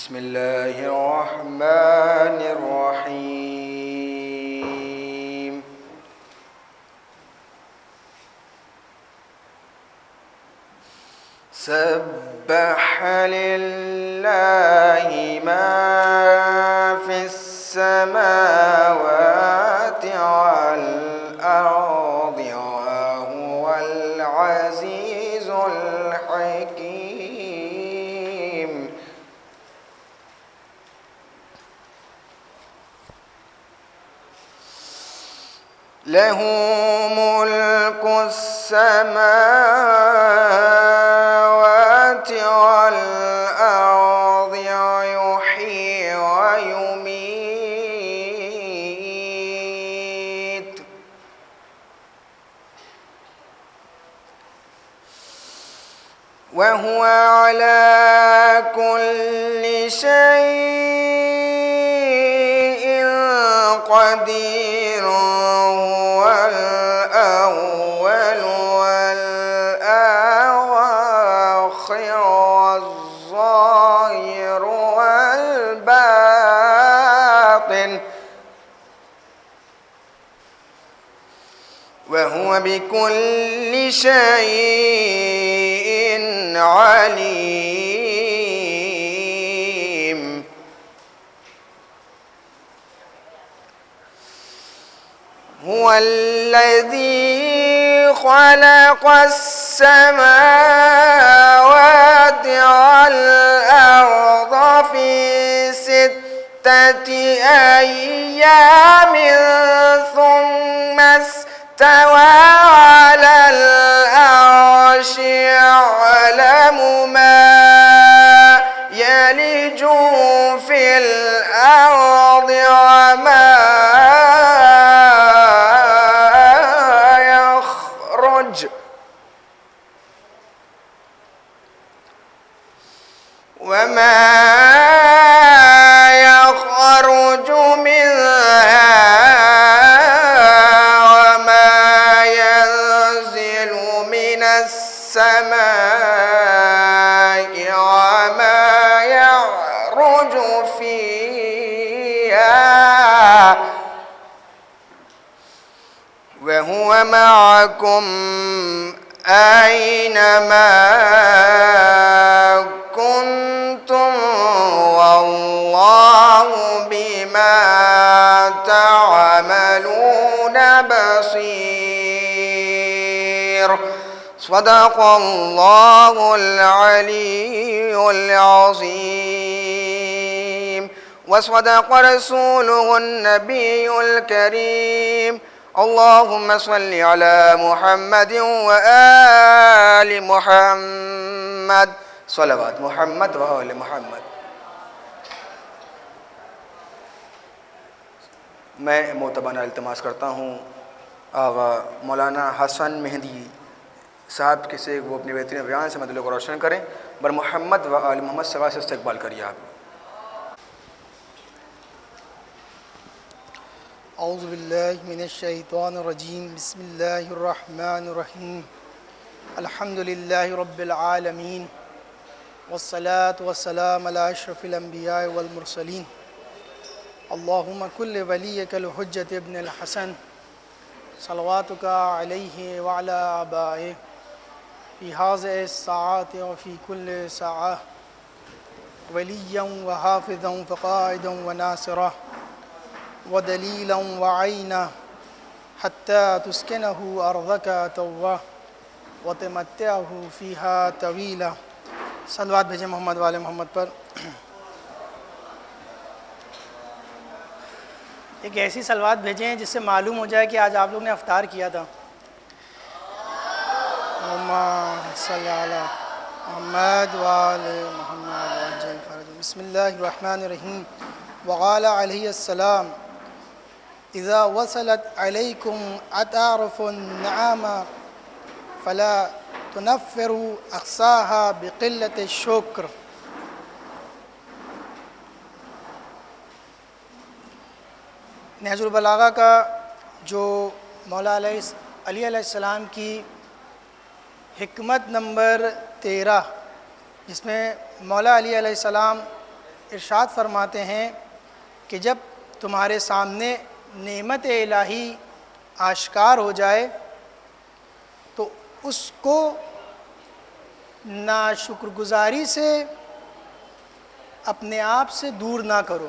بسم الله الرحمن الرحيم. سبح لله ما في السماوات والأرض وهو العزيز الحكيم. له ملك السماوات والأرض يحيي ويميت وهو على كل شيء قدير. هو الأول والآخر والظاهر والباطن وهو بكل شيء عليم. هو الذي خلق السماوات والأرض في 6 أيام ثم استوى على العرش يعلم ما يلج في الأرض وما يخرج منها وما ينزل من السماء وما يعرج فيها وهو معكم أينما كنتم والله بما تعملون بصير. صدق الله العلي العظيم وصدق رسوله النبي الكريم. اللهم صل على محمد وآل محمد. صلوات محمد وآل محمد. میں معتبرانہ التماس کرتا ہوں آغا مولانا حسن مہندی صاحب کے سے وہ اپنی بہترین بیان سے مدعو کو روشن کریں. بر محمد و آل محمد سے استقبال کریے آپ. اعوذ باللہ من الشیطان الرجیم. بسم اللہ الرحمن الرحیم. الحمد للہ رب العالمین والصلاة والسلام علی اشرف الانبیاء والمرسلین. اللہم کل ولیک الحجت ابن الحسن صلواتک علیہ وعلی آبائہ فی هذه الساعات وفی کل ساعہ ولیا وحافظا فقائدا وناصرا ودلیلا وعینا حتی تسکنہ ارضک طوا وتمتعہ فیہا طویلا. صلوات بھیجیں محمد والے محمد پر. ایک ایسی صلوات بھیجیں جس سے معلوم ہو جائے کہ آج آپ لوگ نے افطار کیا تھا. اللہم صلی علی محمد وآل محمد وعجل فرج. بسم اللہ الرحمن الرحیم. وقال علیہ السلام اذا وصلت علیکم اتعرف النعام فلا تنفروا اقصاها بقلت الشکر. نہج البلاغہ کا جو مولا علی علیہ السلام کی حکمت نمبر 13 جس میں مولا علی علیہ السلام ارشاد فرماتے ہیں کہ جب تمہارے سامنے نعمت الہی آشکار ہو جائے تو اس کو ناشکر گزاری سے اپنے آپ سے دور نہ کرو۔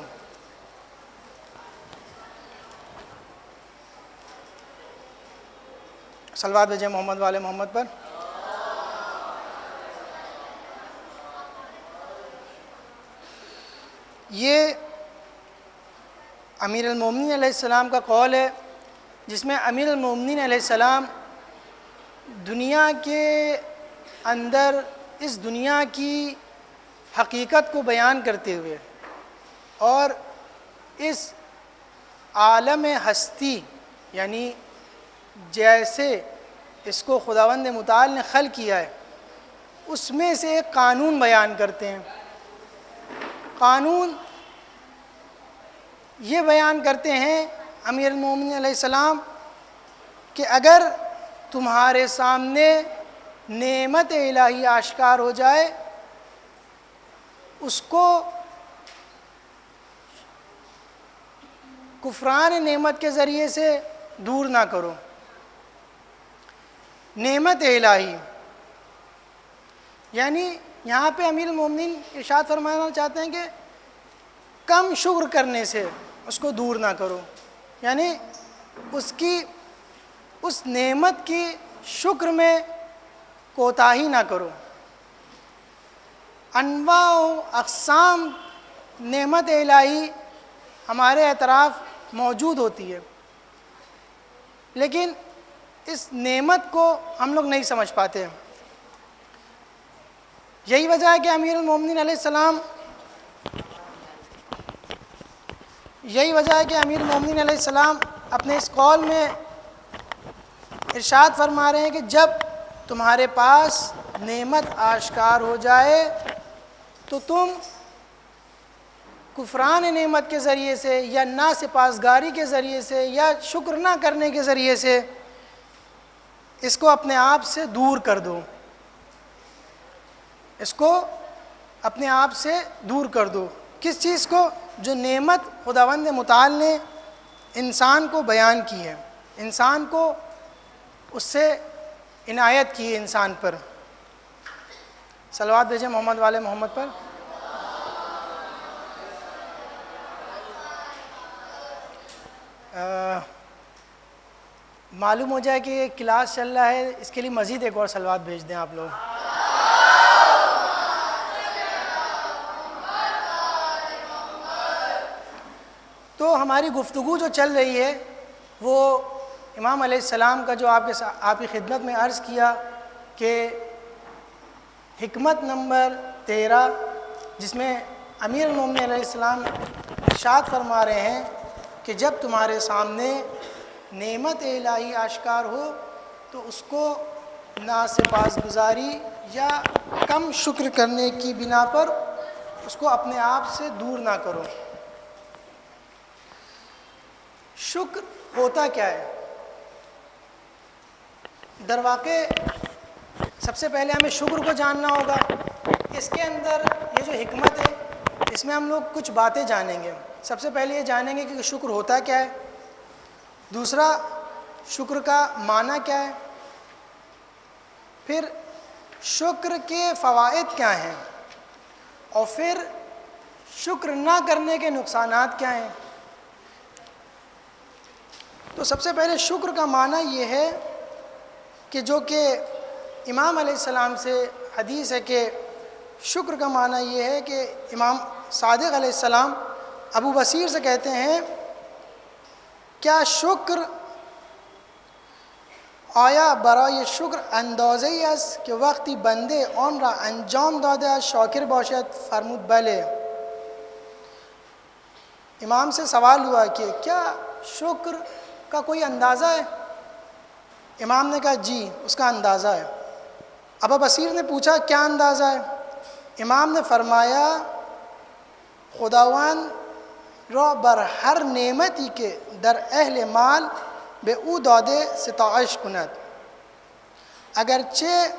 صلوات بھیجیں محمد والے محمد پر۔ یہ امیر المومنین علیہ السلام کا قول ہے، جس میں امیر المومنین علیہ السلام دنیا کے اندر اس دنیا کی حقیقت کو بیان کرتے ہوئے اور اس عالم ہستی، یعنی جیسے اس کو خداوند متعال نے خلق کیا ہے، اس میں سے ایک قانون بیان کرتے ہیں۔ قانون یہ بیان کرتے ہیں امیر المومنین علیہ السلام کہ اگر تمہارے سامنے نعمت الہی آشکار ہو جائے اس کو کفران نعمت کے ذریعے سے دور نہ کرو۔ نعمت الہی یعنی یہاں پہ امیر المومنین ارشاد فرمانا چاہتے ہیں کہ کم شکر کرنے سے اس کو دور نہ کرو، یعنی اس نعمت کی شکر میں کوتاہی نہ کرو۔ انواع و اقسام نعمت الہی ہمارے اطراف موجود ہوتی ہے، لیکن اس نعمت کو ہم لوگ نہیں سمجھ پاتے ہیں۔ یہی وجہ ہے کہ امیر المومنین علیہ السلام اپنے اس قول میں ارشاد فرما رہے ہیں کہ جب تمہارے پاس نعمت آشکار ہو جائے تو تم کفران نعمت کے ذریعے سے یا ناسپاسگاری کے ذریعے سے یا شکر نہ کرنے کے ذریعے سے اس کو اپنے آپ سے دور کر دو، اس کو اپنے آپ سے دور کر دو۔ کس چیز کو؟ جو نعمت خداوند متعال نے انسان کو بیان کی ہے، انسان کو اس سے عنایت کی ہے انسان پر۔ صلوات بھیجیں محمد والے محمد پر۔ معلوم ہو جائے کہ یہ کلاس چل رہا ہے، اس کے لیے مزید ایک اور صلوات بھیج دیں آپ لوگ۔ تو ہماری گفتگو جو چل رہی ہے وہ امام علیہ السلام کا جو آپ کی خدمت میں عرض کیا کہ حکمت نمبر 13، جس میں امیر المومنین علیہ السلام ارشاد فرما رہے ہیں کہ جب تمہارے سامنے نعمت الہی آشکار ہو تو اس کو ناسپاسگزاری یا کم شکر کرنے کی بنا پر اس کو اپنے آپ سے دور نہ کرو۔ شکر ہوتا کیا ہے؟ در واقع سب سے پہلے ہمیں شکر کو جاننا ہوگا۔ اس کے اندر یہ جو حکمت ہے اس میں ہم لوگ کچھ باتیں جانیں گے۔ سب سے پہلے یہ جانیں گے کہ شکر ہوتا کیا ہے، دوسرا شکر کا معنی کیا ہے، پھر شکر کے فوائد کیا ہیں، اور پھر شکر نہ کرنے کے نقصانات کیا ہیں۔ تو سب سے پہلے شکر کا معنی یہ ہے کہ جو کہ امام علیہ السلام سے حدیث ہے کہ شکر کا معنی یہ ہے کہ امام صادق علیہ السلام ابو بصیر سے کہتے ہیں کیا شکر آیا برای شکر اندازه‌ای است که وقتی بنده آن را انجام داده شاکر باشد؟ فرمود بله۔ امام سے سوال ہوا کہ کیا شکر کا کوئی اندازہ ہے؟ امام نے کہا جی اس کا اندازہ ہے۔ ابو بصیر نے پوچھا کیا اندازہ ہے؟ امام نے فرمایا خداوند را بر هر نعمتی که در اهل مال به او داده ستایش کند، اگرچه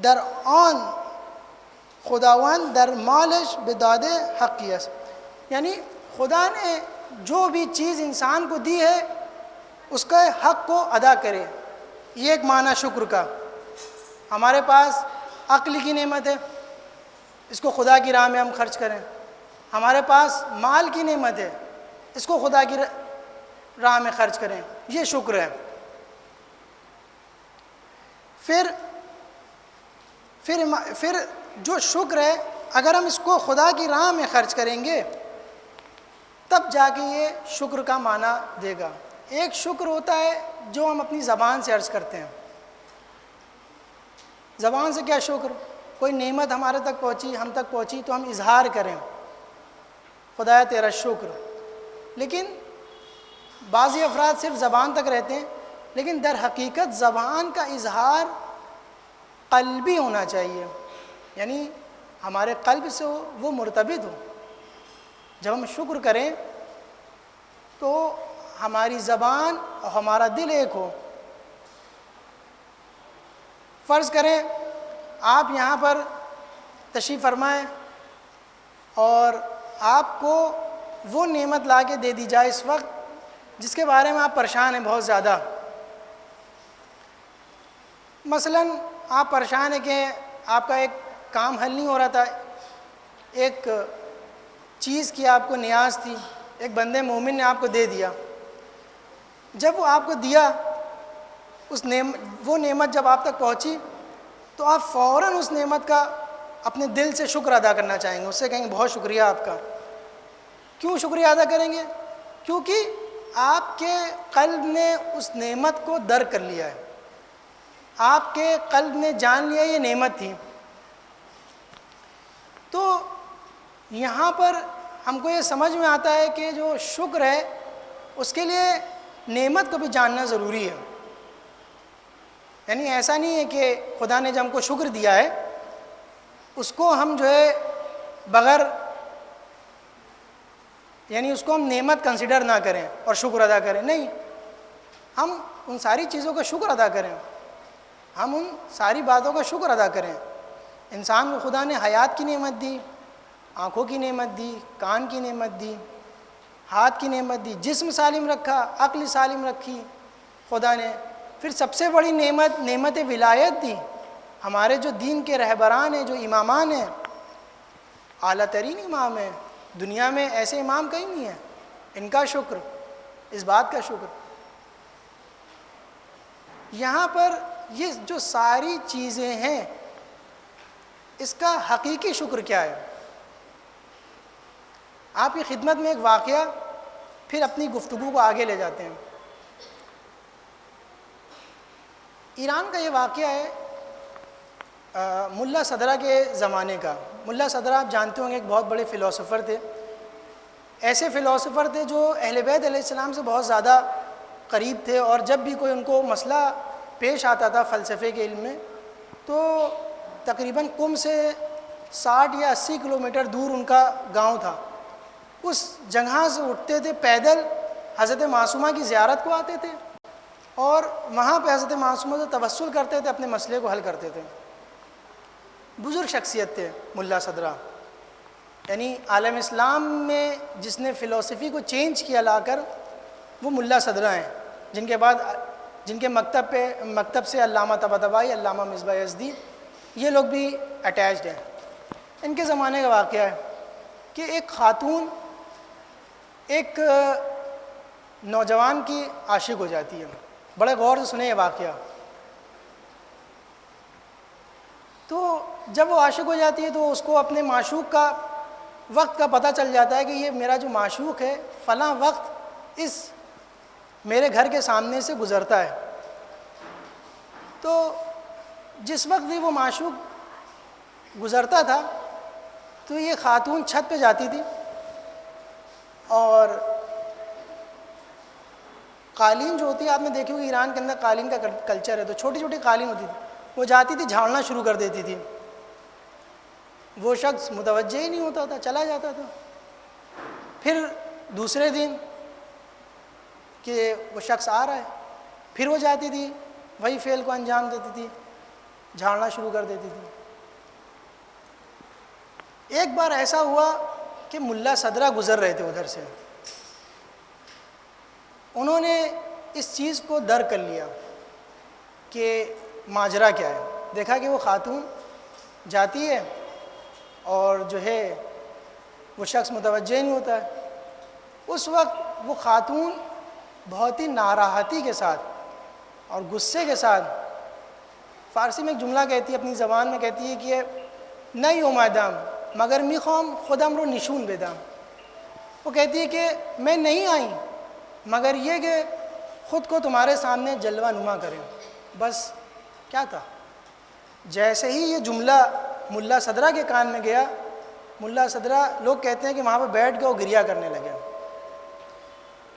در آن خداوند در مالش بداد حقی است، یعنی خدا نے جو بھی چیز انسان کو دی ہے اس کا حق کو ادا کرے. یہ ایک معنی شکر کا. ہمارے پاس عقل کی نعمت ہے، اس کو خدا کی راہ میں ہم خرچ کریں. ہمارے پاس مال کی نعمت ہے، اس کو خدا کی راہ میں خرچ کریں. یہ شکر ہے. پھر جو شکر ہے اگر ہم اس کو خدا کی راہ میں خرچ کریں گے تب جا کے یہ شکر کا معنی دے گا. ایک شکر ہوتا ہے جو ہم اپنی زبان سے عرض کرتے ہیں. زبان سے کیا شکر؟ کوئی نعمت ہمارے تک پہنچی، ہم تک پہنچی تو ہم اظہار کریں خدایا تیرا شکر. لیکن بعضی افراد صرف زبان تک رہتے ہیں، لیکن در حقیقت زبان کا اظہار قلبی ہونا چاہیے، یعنی ہمارے قلب سے وہ مرتبط ہو. جب ہم شکر کریں تو ہماری زبان اور ہمارا دل ایک ہو. فرض کریں آپ یہاں پر تشریف فرمائیں اور آپ کو وہ نعمت لا کے دے دی جائے اس وقت جس کے بارے میں آپ پریشان ہیں بہت زیادہ. مثلاً آپ پریشان ہیں کہ آپ کا ایک کام حل نہیں ہو رہا تھا، ایک چیز کی آپ کو نیاز تھی، ایک بندے مومن نے آپ کو دے دیا. جب وہ آپ کو دیا وہ نعمت جب آپ تک پہنچی تو آپ فوراً اس نعمت کا اپنے دل سے شکر ادا کرنا چاہیں گے. اس سے کہیں گے بہت شکریہ آپ کا. کیوں شکریہ ادا کریں گے؟ کیونکہ آپ کے قلب نے اس نعمت کو درک کر لیا ہے، آپ کے قلب نے جان لیا یہ نعمت تھی. تو یہاں پر ہم کو یہ سمجھ میں آتا ہے کہ جو شکر ہے اس کے لیے نعمت کو بھی جاننا ضروری ہے. یعنی ایسا نہیں ہے کہ خدا نے جو ہم کو شکر دیا ہے اس کو ہم جو ہے بغیر یعنی اس کو ہم نعمت کنسیڈر نہ کریں اور شکر ادا کریں. نہیں، ہم ان ساری چیزوں کا شکر ادا کریں، ہم ان ساری باتوں کا شکر ادا کریں. انسان کو خدا نے حیات کی نعمت دی، آنکھوں کی نعمت دی، کان کی نعمت دی، ہاتھ کی نعمت دی، جسم سالم رکھا، عقل سالم رکھی خدا نے. پھر سب سے بڑی نعمت ولایت دی. ہمارے جو دین کے رہبران ہیں، جو امامان ہیں، اعلیٰ ترین امام ہیں دنیا میں، ایسے امام کہیں نہیں ہیں. ان کا شکر، اس بات کا شکر. یہاں پر یہ جو ساری چیزیں ہیں اس کا حقیقی شکر کیا ہے؟ آپ کی خدمت میں ایک واقعہ، پھر اپنی گفتگو کو آگے لے جاتے ہیں. ایران کا یہ واقعہ ہے ملا صدرہ کے زمانے کا. ملا صدرہ آپ جانتے ہوں گے، ایک بہت بڑے فلاسفر تھے. ایسے فلاسفر تھے جو اہل بیت علیہ السلام سے بہت زیادہ قریب تھے، اور جب بھی کوئی ان کو مسئلہ پیش آتا تھا فلسفے کے علم میں تو تقریباً قم سے 60 یا 80 کلومیٹر دور ان کا گاؤں تھا. اس جگہ سے اٹھتے تھے، پیدل حضرت معصومہ کی زیارت کو آتے تھے اور وہاں پہ حضرت معصومہ سے توسل کرتے تھے، اپنے مسئلے کو حل کرتے تھے. بزرگ شخصیت تھے ملا صدرہ. یعنی عالم اسلام میں جس نے فلسفی کو چینج کیا لا کر، وہ ملا صدرہ ہیں، جن کے مکتب سے علامہ طباطبائی، علامہ مصباح یزدی، یہ لوگ بھی اٹیچڈ ہیں. ان کے زمانے کا واقعہ ہے کہ ایک خاتون ایک نوجوان کی عاشق ہو جاتی ہے. بڑے غور سے سنیں یہ واقعہ. تو جب وہ عاشق ہو جاتی ہے تو اس کو اپنے معشوق کا وقت کا پتہ چل جاتا ہے کہ یہ میرا جو معشوق ہے فلاں وقت اس میرے گھر کے سامنے سے گزرتا ہے. تو جس وقت بھی وہ معشوق گزرتا تھا تو یہ خاتون چھت پہ جاتی تھی اور قالین جو ہوتی ہے، آپ نے دیکھی ہوگی ایران کے اندر قالین کا کلچر ہے، تو چھوٹی چھوٹی قالین ہوتی تھی، وہ جاتی تھی جھاڑنا شروع کر دیتی تھی. وہ شخص متوجہ ہی نہیں ہوتا تھا، چلا جاتا تھا. پھر دوسرے دن کہ وہ شخص آ رہا ہے، پھر وہ جاتی تھی وہی فعل کو انجام دیتی تھی، جھاڑنا شروع کر دیتی تھی. ایک بار ایسا ہوا کہ ملا صدرہ گزر رہے تھے ادھر سے، انہوں نے اس چیز کو درک کر لیا کہ ماجرا کیا ہے، دیکھا کہ وہ خاتون جاتی ہے اور جو ہے وہ شخص متوجہ نہیں ہوتا ہے۔ اس وقت وہ خاتون بہت ہی ناراحتی کے ساتھ اور غصے کے ساتھ فارسی میں ایک جملہ کہتی ہے، اپنی زبان میں کہتی ہے کہ نہیں اومدم مگر میخوام خودم رو نشون بدم، وہ کہتی ہے کہ میں نہیں آئی مگر یہ کہ خود کو تمہارے سامنے جلوہ نما کریں۔ بس کیا تھا، جیسے ہی یہ جملہ ملا صدرہ کے کان میں گیا، ملا صدرہ لوگ کہتے ہیں کہ وہاں پہ بیٹھ گئے اور گریہ کرنے لگے،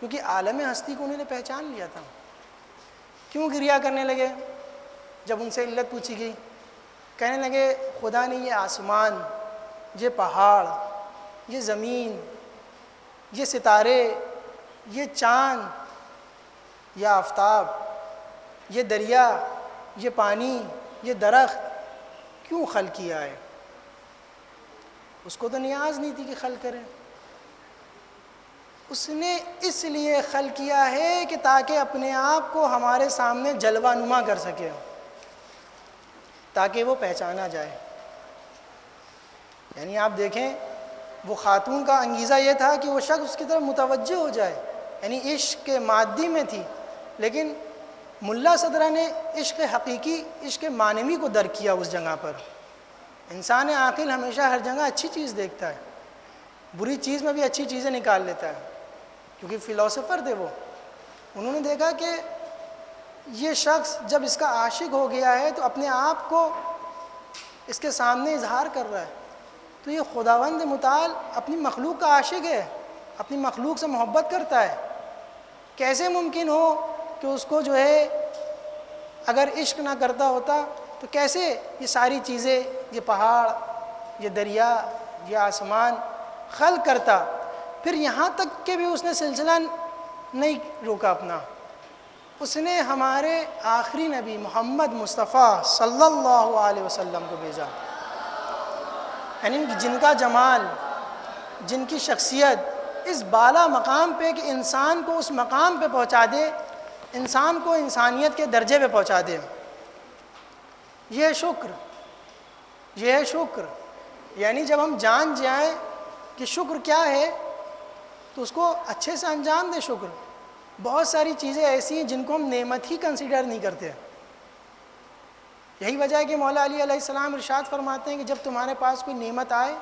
کیونکہ عالم ہستی کو انہوں نے پہچان لیا تھا۔ کیوں گریہ کرنے لگے؟ جب ان سے علت پوچھی گئی، کہنے لگے خدا نے یہ آسمان، یہ پہاڑ، یہ زمین، یہ ستارے، یہ چاند، یہ آفتاب، یہ دریا، یہ پانی، یہ درخت کیوں خلق کیا ہے؟ اس کو تو نیاز نہیں تھی کہ خلق کرے، اس نے اس لیے خلق کیا ہے کہ تاکہ اپنے آپ کو ہمارے سامنے جلوہ نما کر سکے، تاکہ وہ پہچانا جائے۔ یعنی آپ دیکھیں وہ خاتون کا انگیزہ یہ تھا کہ وہ شخص اس کی طرف متوجہ ہو جائے، یعنی عشق مادی میں تھی، لیکن ملا صدرہ نے عشق حقیقی، عشق معنوی کو درک کیا اس جگہ پر۔ انسان عاقل ہمیشہ ہر جگہ اچھی چیز دیکھتا ہے، بری چیز میں بھی اچھی چیزیں نکال لیتا ہے، کیونکہ فلاسفر تھے وہ۔ انہوں نے دیکھا کہ یہ شخص جب اس کا عاشق ہو گیا ہے تو اپنے آپ کو اس کے سامنے اظہار کر رہا ہے، تو یہ خداوند متعال اپنی مخلوق کا عاشق ہے، اپنی مخلوق سے محبت کرتا ہے۔ کیسے ممکن ہو کہ اس کو جو ہے اگر عشق نہ کرتا ہوتا تو کیسے یہ ساری چیزیں، یہ پہاڑ، یہ دریا، یہ آسمان خلق کرتا؟ پھر یہاں تک کہ بھی اس نے سلسلہ نہیں روکا اپنا، اس نے ہمارے آخری نبی محمد مصطفیٰ صلی اللہ علیہ وسلم کو بھیجا، یعنی جن کا جمال، جن کی شخصیت اس بالا مقام پہ کہ انسان کو اس مقام پہ پہنچا دے، انسان کو انسانیت کے درجے پہ پہنچا دے۔ یہ ہے شکر، یعنی جب ہم جان جائیں کہ شکر کیا ہے تو اس کو اچھے سے انجام دے شکر۔ بہت ساری چیزیں ایسی ہیں جن کو ہم نعمت ہی کنسیڈر نہیں کرتے، یہی وجہ ہے کہ مولا علی علیہ السلام ارشاد فرماتے ہیں کہ جب تمہارے پاس کوئی نعمت آئے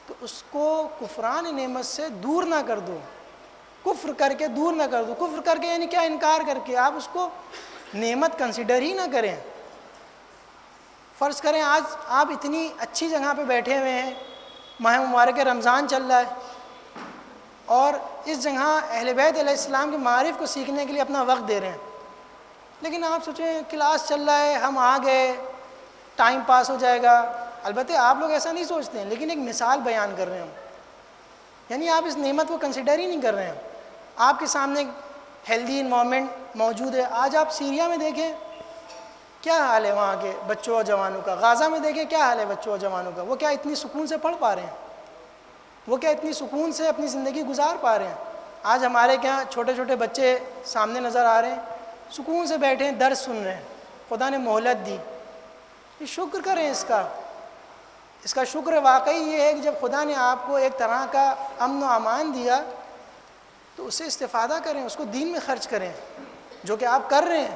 تو اس کو کفران نعمت سے دور نہ کر دو، کفر کر کے دور نہ کر دو۔ کفر کر کے یعنی کیا؟ انکار کر کے، آپ اس کو نعمت کنسیڈر ہی نہ کریں۔ فرض کریں آج آپ اتنی اچھی جگہ پہ بیٹھے ہوئے ہیں، ماہ مبارک رمضان چل رہا ہے، اور اس جگہ اہل بیت علیہ السلام کے معارف کو سیکھنے کے لیے اپنا وقت دے رہے ہیں، لیکن آپ سوچیں کلاس چل رہا ہے، ہم آ گئے، ٹائم پاس ہو جائے گا۔ البتہ آپ لوگ ایسا نہیں سوچتے ہیں، لیکن ایک مثال بیان کر رہے ہیں ہم، یعنی آپ اس نعمت کو کنسیڈر ہی نہیں کر رہے ہیں۔ آپ کے سامنے ہیلدی انوائرمنٹ موجود ہے۔ آج آپ سیریا میں دیکھیں کیا حال ہے وہاں کے بچوں اور جوانوں کا، غازہ میں دیکھیں کیا حال ہے بچوں اور جوانوں کا، وہ کیا اتنی سکون سے پڑھ پا رہے ہیں؟ وہ کیا اتنی سکون سے اپنی زندگی گزار پا رہے ہیں؟ آج ہمارے کیا چھوٹے چھوٹے بچے سامنے نظر آ رہے ہیں، سکون سے بیٹھے ہیں، درس سن رہے ہیں، خدا نے مہلت دی۔ یہ شکر کریں اس کا شکر واقعی یہ ہے کہ جب خدا نے آپ کو ایک طرح کا امن و امان دیا تو اس سے استفادہ کریں، اس کو دین میں خرچ کریں، جو کہ آپ کر رہے ہیں،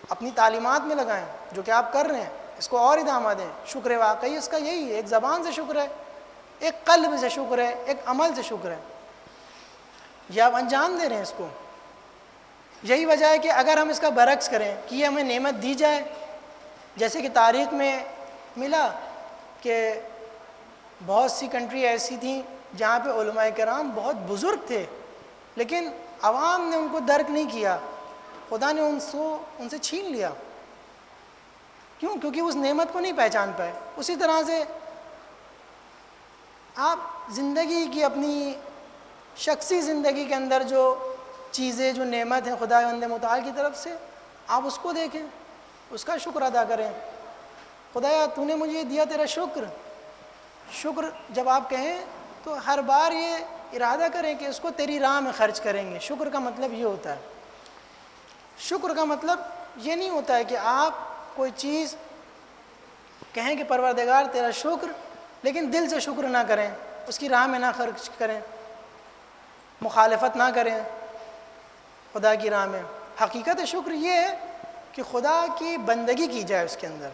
اپنی تعلیمات میں لگائیں، جو کہ آپ کر رہے ہیں اس کو اور ادامہ دیں۔ شکر واقعی اس کا یہی ہے، ایک زبان سے شکر ہے، ایک قلب سے شکر ہے، ایک عمل سے شکر ہے، یہ آپ انجام دے رہے ہیں اس کو۔ یہی وجہ ہے کہ اگر ہم اس کا برعکس کریں کہ یہ ہمیں نعمت دی جائے، جیسے کہ تاریخ میں ملا کہ بہت سی کنٹری ایسی تھیں جہاں پہ علماء کرام بہت بزرگ تھے، لیکن عوام نے ان کو درک نہیں کیا، خدا نے ان سے چھین لیا۔ کیوں؟ کیونکہ اس نعمت کو نہیں پہچان پائے۔ اسی طرح سے آپ زندگی کی، اپنی شخصی زندگی کے اندر جو چیزیں، جو نعمت ہیں خدا بند متعال کی طرف سے، آپ اس کو دیکھیں، اس کا شکر ادا کریں۔ خدایا تو نے مجھے یہ دیا، تیرا شکر، شکر جب آپ کہیں تو ہر بار یہ ارادہ کریں کہ اس کو تیری راہ میں خرچ کریں گے. شکر کا مطلب یہ ہوتا ہے. شکر کا مطلب یہ نہیں ہوتا ہے کہ آپ کوئی چیز کہیں کہ پروردگار تیرا شکر، لیکن دل سے شکر نہ کریں، اس کی راہ میں نہ خرچ کریں، مخالفت نہ کریں خدا کی راہ میں. حقیقت شکر یہ ہے کہ خدا کی بندگی کی جائے اس کے اندر.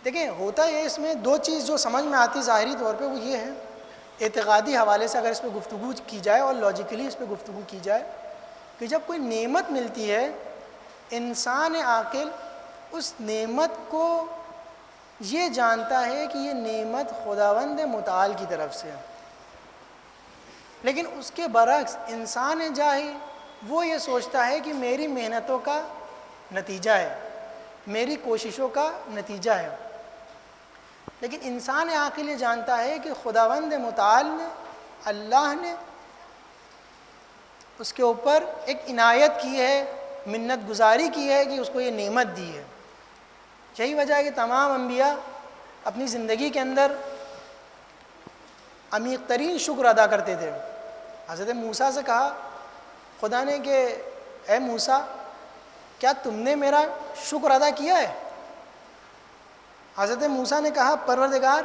دیکھیں ہوتا ہے اس میں دو چیز جو سمجھ میں آتی ظاہری طور پہ، وہ یہ ہے اعتقادی حوالے سے اگر اس پہ گفتگو کی جائے اور لاجیکلی اس پہ گفتگو کی جائے کہ جب کوئی نعمت ملتی ہے، انسان عاقل اس نعمت کو یہ جانتا ہے کہ یہ نعمت خداوند متعال کی طرف سے ہے. لیکن اس کے برعکس انسان جاہل وہ یہ سوچتا ہے کہ میری محنتوں کا نتیجہ ہے، میری کوششوں کا نتیجہ ہے. لیکن انسان عاقل یہ جانتا ہے کہ خداوند متعال نے، اللہ نے اس کے اوپر ایک عنایت کی ہے، منت گزاری کی ہے کہ اس کو یہ نعمت دی ہے. یہی وجہ ہے کہ تمام انبیاء اپنی زندگی کے اندر عمیق ترین شکر ادا کرتے تھے. حضرت موسیٰ سے کہا خدا نے کہ اے موسیٰ کیا تم نے میرا شکر ادا کیا ہے؟ حضرت موسیٰ نے کہا پروردگار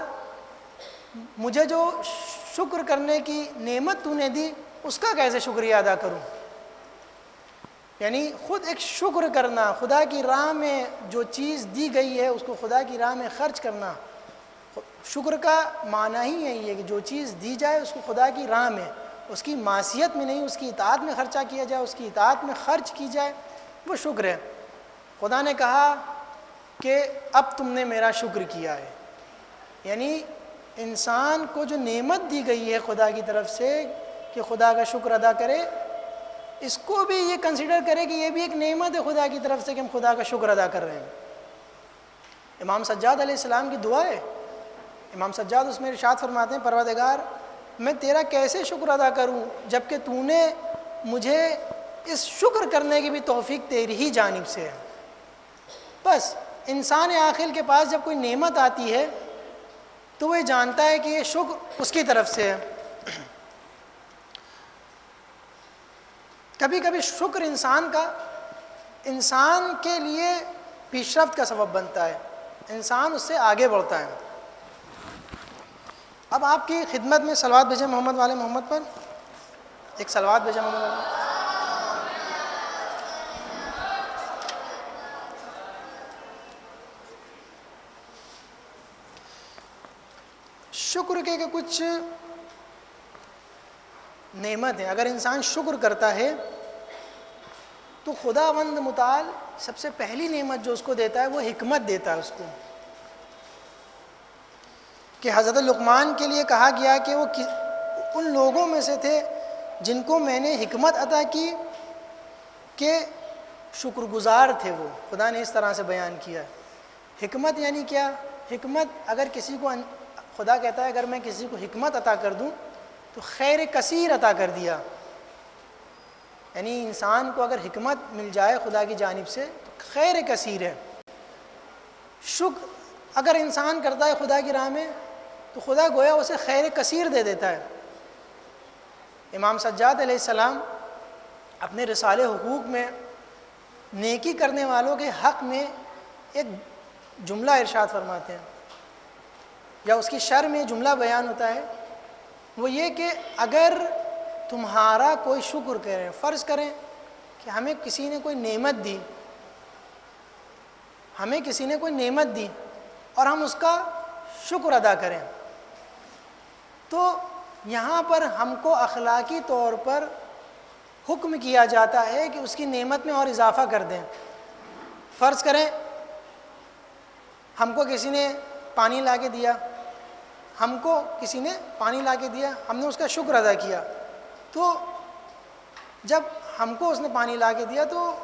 مجھے جو شکر کرنے کی نعمت تو نے دی اس کا کیسے شکریہ ادا کروں. یعنی خود ایک شکر کرنا، خدا کی راہ میں جو چیز دی گئی ہے اس کو خدا کی راہ میں خرچ کرنا. شکر کا معنی ہی یہی ہے کہ جو چیز دی جائے اس کو خدا کی راہ میں، اس کی معصیت میں نہیں، اس کی اطاعت میں خرچہ کیا جائے، اس کی اطاعت میں خرچ کی جائے، وہ شکر ہے. خدا نے کہا کہ اب تم نے میرا شکر کیا ہے. یعنی انسان کو جو نعمت دی گئی ہے خدا کی طرف سے کہ خدا کا شکر ادا کرے، اس کو بھی یہ کنسیڈر کرے کہ یہ بھی ایک نعمت ہے خدا کی طرف سے کہ ہم خدا کا شکر ادا کر رہے ہیں. امام سجاد علیہ السلام کی دعا ہے. امام سجاد اس میں ارشاد فرماتے ہیں پروردگار میں تیرا کیسے شکر ادا کروں جب کہ تو نے مجھے اس شکر کرنے کی بھی توفیق تیری ہی جانب سے ہے. بس انسان عاقل کے پاس جب کوئی نعمت آتی ہے تو وہ جانتا ہے کہ یہ شکر اس کی طرف سے ہے. کبھی کبھی شکر انسان کے لیے پیش رفت کا سبب بنتا ہے، انسان اس سے آگے بڑھتا ہے. اب آپ کی خدمت میں صلوات بھیجیں محمد والے محمد پر، ایک صلوات بھیجیں محمد والے. شکر کے کچھ نعمت ہے. اگر انسان شکر کرتا ہے تو خداوند متعال سب سے پہلی نعمت جو اس کو دیتا ہے وہ حکمت دیتا ہے اس کو. کہ حضرت لقمان کے لیے کہا گیا کہ وہ ان لوگوں میں سے تھے جن کو میں نے حکمت عطا کی کہ شکر گزار تھے وہ. خدا نے اس طرح سے بیان کیا. حکمت یعنی کیا؟ حکمت اگر کسی کو خدا کہتا ہے اگر میں کسی کو حکمت عطا کر دوں تو خیر کثیر عطا کر دیا. یعنی انسان کو اگر حکمت مل جائے خدا کی جانب سے تو خیر کثیر ہے. شکر اگر انسان کرتا ہے خدا کی راہ میں تو خدا گویا اسے خیر کثیر دے دیتا ہے. امام سجاد علیہ السلام اپنے رسالے حقوق میں نیکی کرنے والوں کے حق میں ایک جملہ ارشاد فرماتے ہیں، یا اس کی شرح میں جملہ بیان ہوتا ہے. وہ یہ کہ اگر تمہارا کوئی شکر کرے، فرض کریں کہ ہمیں کسی نے کوئی نعمت دی، اور ہم اس کا شکر ادا کریں، تو یہاں پر ہم کو اخلاقی طور پر حکم کیا جاتا ہے کہ اس کی نعمت میں اور اضافہ کر دیں. فرض کریں ہم کو کسی نے پانی لا کے دیا، ہم نے اس کا شکر ادا کیا، تو جب ہم کو اس نے پانی لا کے دیا تو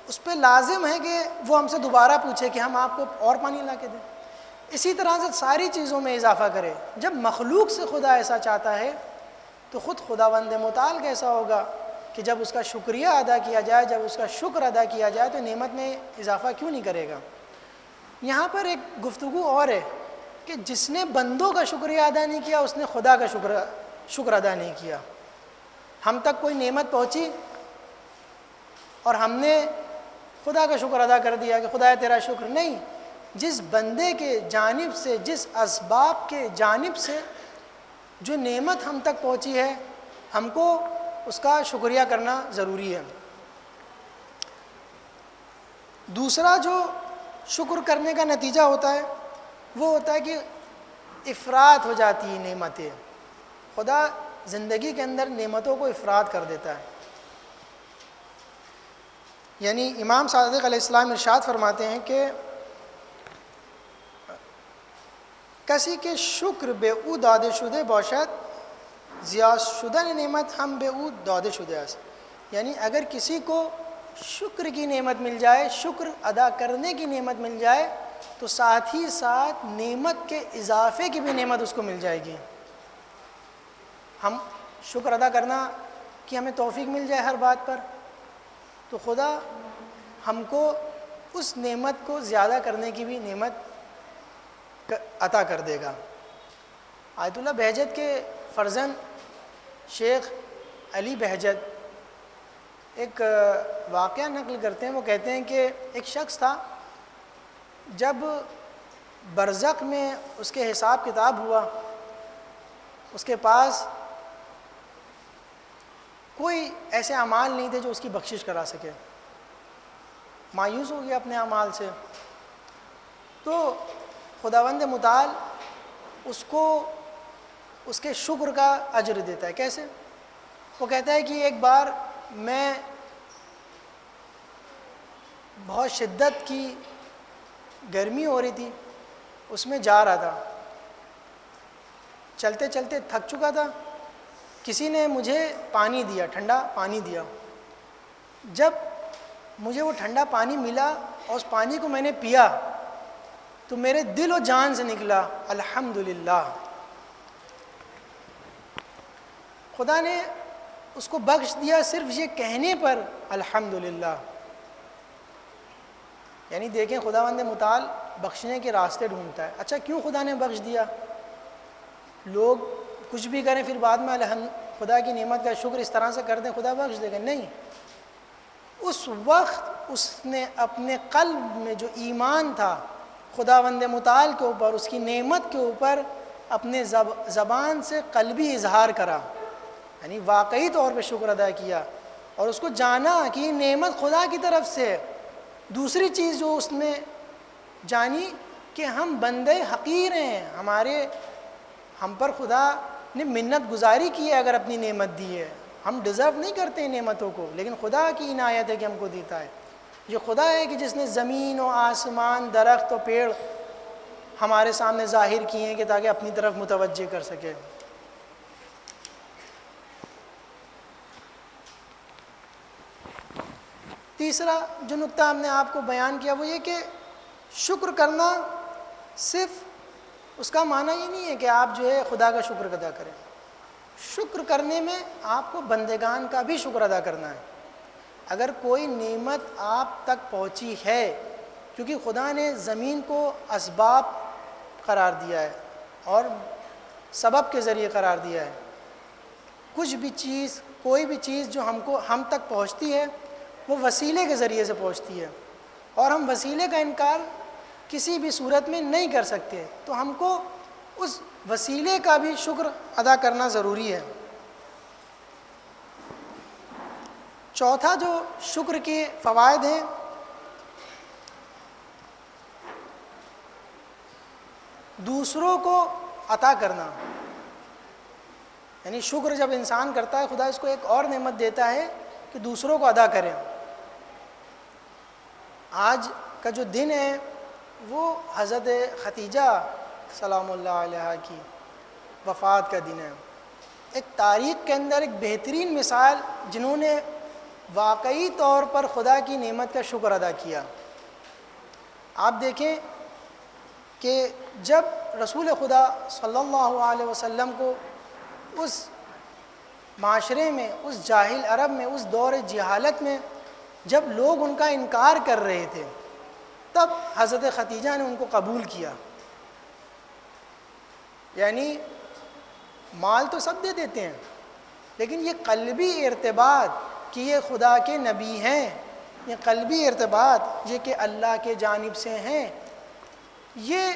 اس پہ لازم ہے کہ وہ ہم سے دوبارہ پوچھے کہ ہم آپ کو اور پانی لا کے دیں. اسی طرح سے ساری چیزوں میں اضافہ کرے. جب مخلوق سے خدا ایسا چاہتا ہے تو خود خداوند متعال کیسا ہوگا کہ جب اس کا شکریہ ادا کیا جائے، جب اس کا شکر ادا کیا جائے تو نعمت میں اضافہ کیوں نہیں کرے گا. یہاں پر ایک گفتگو اور ہے کہ جس نے بندوں کا شکریہ ادا نہیں کیا اس نے خدا کا شکر ادا نہیں کیا۔ ہم تک کوئی نعمت پہنچی اور ہم نے خدا کا شکر ادا کر دیا کہ خدا تیرا شکر، نہیں، جس بندے کے جانب سے، جس اسباب کے جانب سے جو نعمت ہم تک پہنچی ہے ہم کو اس کا شکریہ کرنا ضروری ہے۔ دوسرا جو شکر کرنے کا نتیجہ ہوتا ہے وہ ہوتا ہے کہ افراط ہو جاتی ہے نعمتیں، خدا زندگی کے اندر نعمتوں کو افراط کر دیتا ہے۔ یعنی امام صادق علیہ السلام ارشاد فرماتے ہیں کہ کسی کے شکر به او داده شده باشد زیاد شدن نعمت ہم به او داده شده است، یعنی اگر کسی کو شکر کی نعمت مل جائے، شکر ادا کرنے کی نعمت مل جائے تو ساتھ ہی ساتھ نعمت کے اضافے کی بھی نعمت اس کو مل جائے گی۔ ہم شکر ادا کرنا کہ ہمیں توفیق مل جائے ہر بات پر، تو خدا ہم کو اس نعمت کو زیادہ کرنے کی بھی نعمت عطا کر دے گا۔ آیت اللہ بہجت کے فرزند شیخ علی بہجت ایک واقعہ نقل کرتے ہیں، وہ کہتے ہیں کہ ایک شخص تھا، جب برزخ میں اس کے حساب کتاب ہوا اس کے پاس کوئی ایسے اعمال نہیں تھے جو اس کی بخشش کرا سکے، مایوس ہو گیا اپنے اعمال سے، تو خداوند متعال اس کو اس کے شکر کا اجر دیتا ہے۔ کیسے؟ وہ کہتا ہے کہ ایک بار میں بہت شدت کی گرمی ہو رہی تھی، اس میں جا رہا تھا، چلتے چلتے تھک چکا تھا، کسی نے مجھے پانی دیا، ٹھنڈا پانی دیا، جب مجھے وہ ٹھنڈا پانی ملا اور اس پانی کو میں نے پیا تو میرے دل و جان سے نکلا الحمدللہ، خدا نے اس کو بخش دیا صرف یہ کہنے پر الحمدللہ۔ یعنی دیکھیں خداوند متعال بخشنے کے راستے ڈھونڈتا ہے۔ اچھا کیوں خدا نے بخش دیا؟ لوگ کچھ بھی کریں پھر بعد میں خدا کی نعمت کا شکر اس طرح سے کر دیں خدا بخش دے گا، نہیں، اس وقت اس نے اپنے قلب میں جو ایمان تھا خداوند متعال کے اوپر، اس کی نعمت کے اوپر، اپنے زبان سے قلبی اظہار کرا، یعنی واقعی طور پہ شکر ادا کیا اور اس کو جانا کہ یہ نعمت خدا کی طرف سے۔ دوسری چیز جو اس نے جانی کہ ہم بندے حقیر ہیں، ہم پر خدا نے منت گزاری کی ہے اگر اپنی نعمت دی ہے، ہم ڈیزرو نہیں کرتے ان نعمتوں کو، لیکن خدا کی عنایت ہے کہ ہم کو دیتا ہے۔ یہ خدا ہے کہ جس نے زمین و آسمان، درخت و پیڑ ہمارے سامنے ظاہر کیے ہیں کہ تاکہ اپنی طرف متوجہ کر سکے۔ تیسرا جو نقطہ ہم نے آپ کو بیان کیا وہ یہ کہ شکر کرنا صرف اس کا معنی یہ نہیں ہے کہ آپ جو ہے خدا کا شکر ادا کریں، شکر کرنے میں آپ کو بندگان کا بھی شکر ادا کرنا ہے۔ اگر کوئی نعمت آپ تک پہنچی ہے، کیونکہ خدا نے زمین کو اسباب قرار دیا ہے اور سبب کے ذریعے قرار دیا ہے، کچھ بھی چیز، کوئی بھی چیز جو ہم تک پہنچتی ہے وہ وسیلے کے ذریعے سے پہنچتی ہے، اور ہم وسیلے کا انکار کسی بھی صورت میں نہیں کر سکتے، تو ہم کو اس وسیلے کا بھی شکر ادا کرنا ضروری ہے۔ چوتھا جو شکر کے فوائد ہیں، دوسروں کو عطا کرنا، یعنی شکر جب انسان کرتا ہے خدا اس کو ایک اور نعمت دیتا ہے کہ دوسروں کو ادا کریں۔ آج کا جو دن ہے وہ حضرت ختیجہ سلام اللہ علیہ کی وفات کا دن ہے، ایک تاریخ کے اندر ایک بہترین مثال جنہوں نے واقعی طور پر خدا کی نعمت کا شکر ادا کیا۔ آپ دیکھیں کہ جب رسول خدا صلی اللہ علیہ وسلم کو اس معاشرے میں، اس جاہل عرب میں، اس دور جہالت میں جب لوگ ان کا انکار کر رہے تھے، تب حضرت ختیجہ نے ان کو قبول کیا، یعنی مال تو سب دے دیتے ہیں، لیکن یہ قلبی ارتباط کہ یہ خدا کے نبی ہیں، یہ قلبی ارتباط یہ کہ اللہ کے جانب سے ہیں، یہ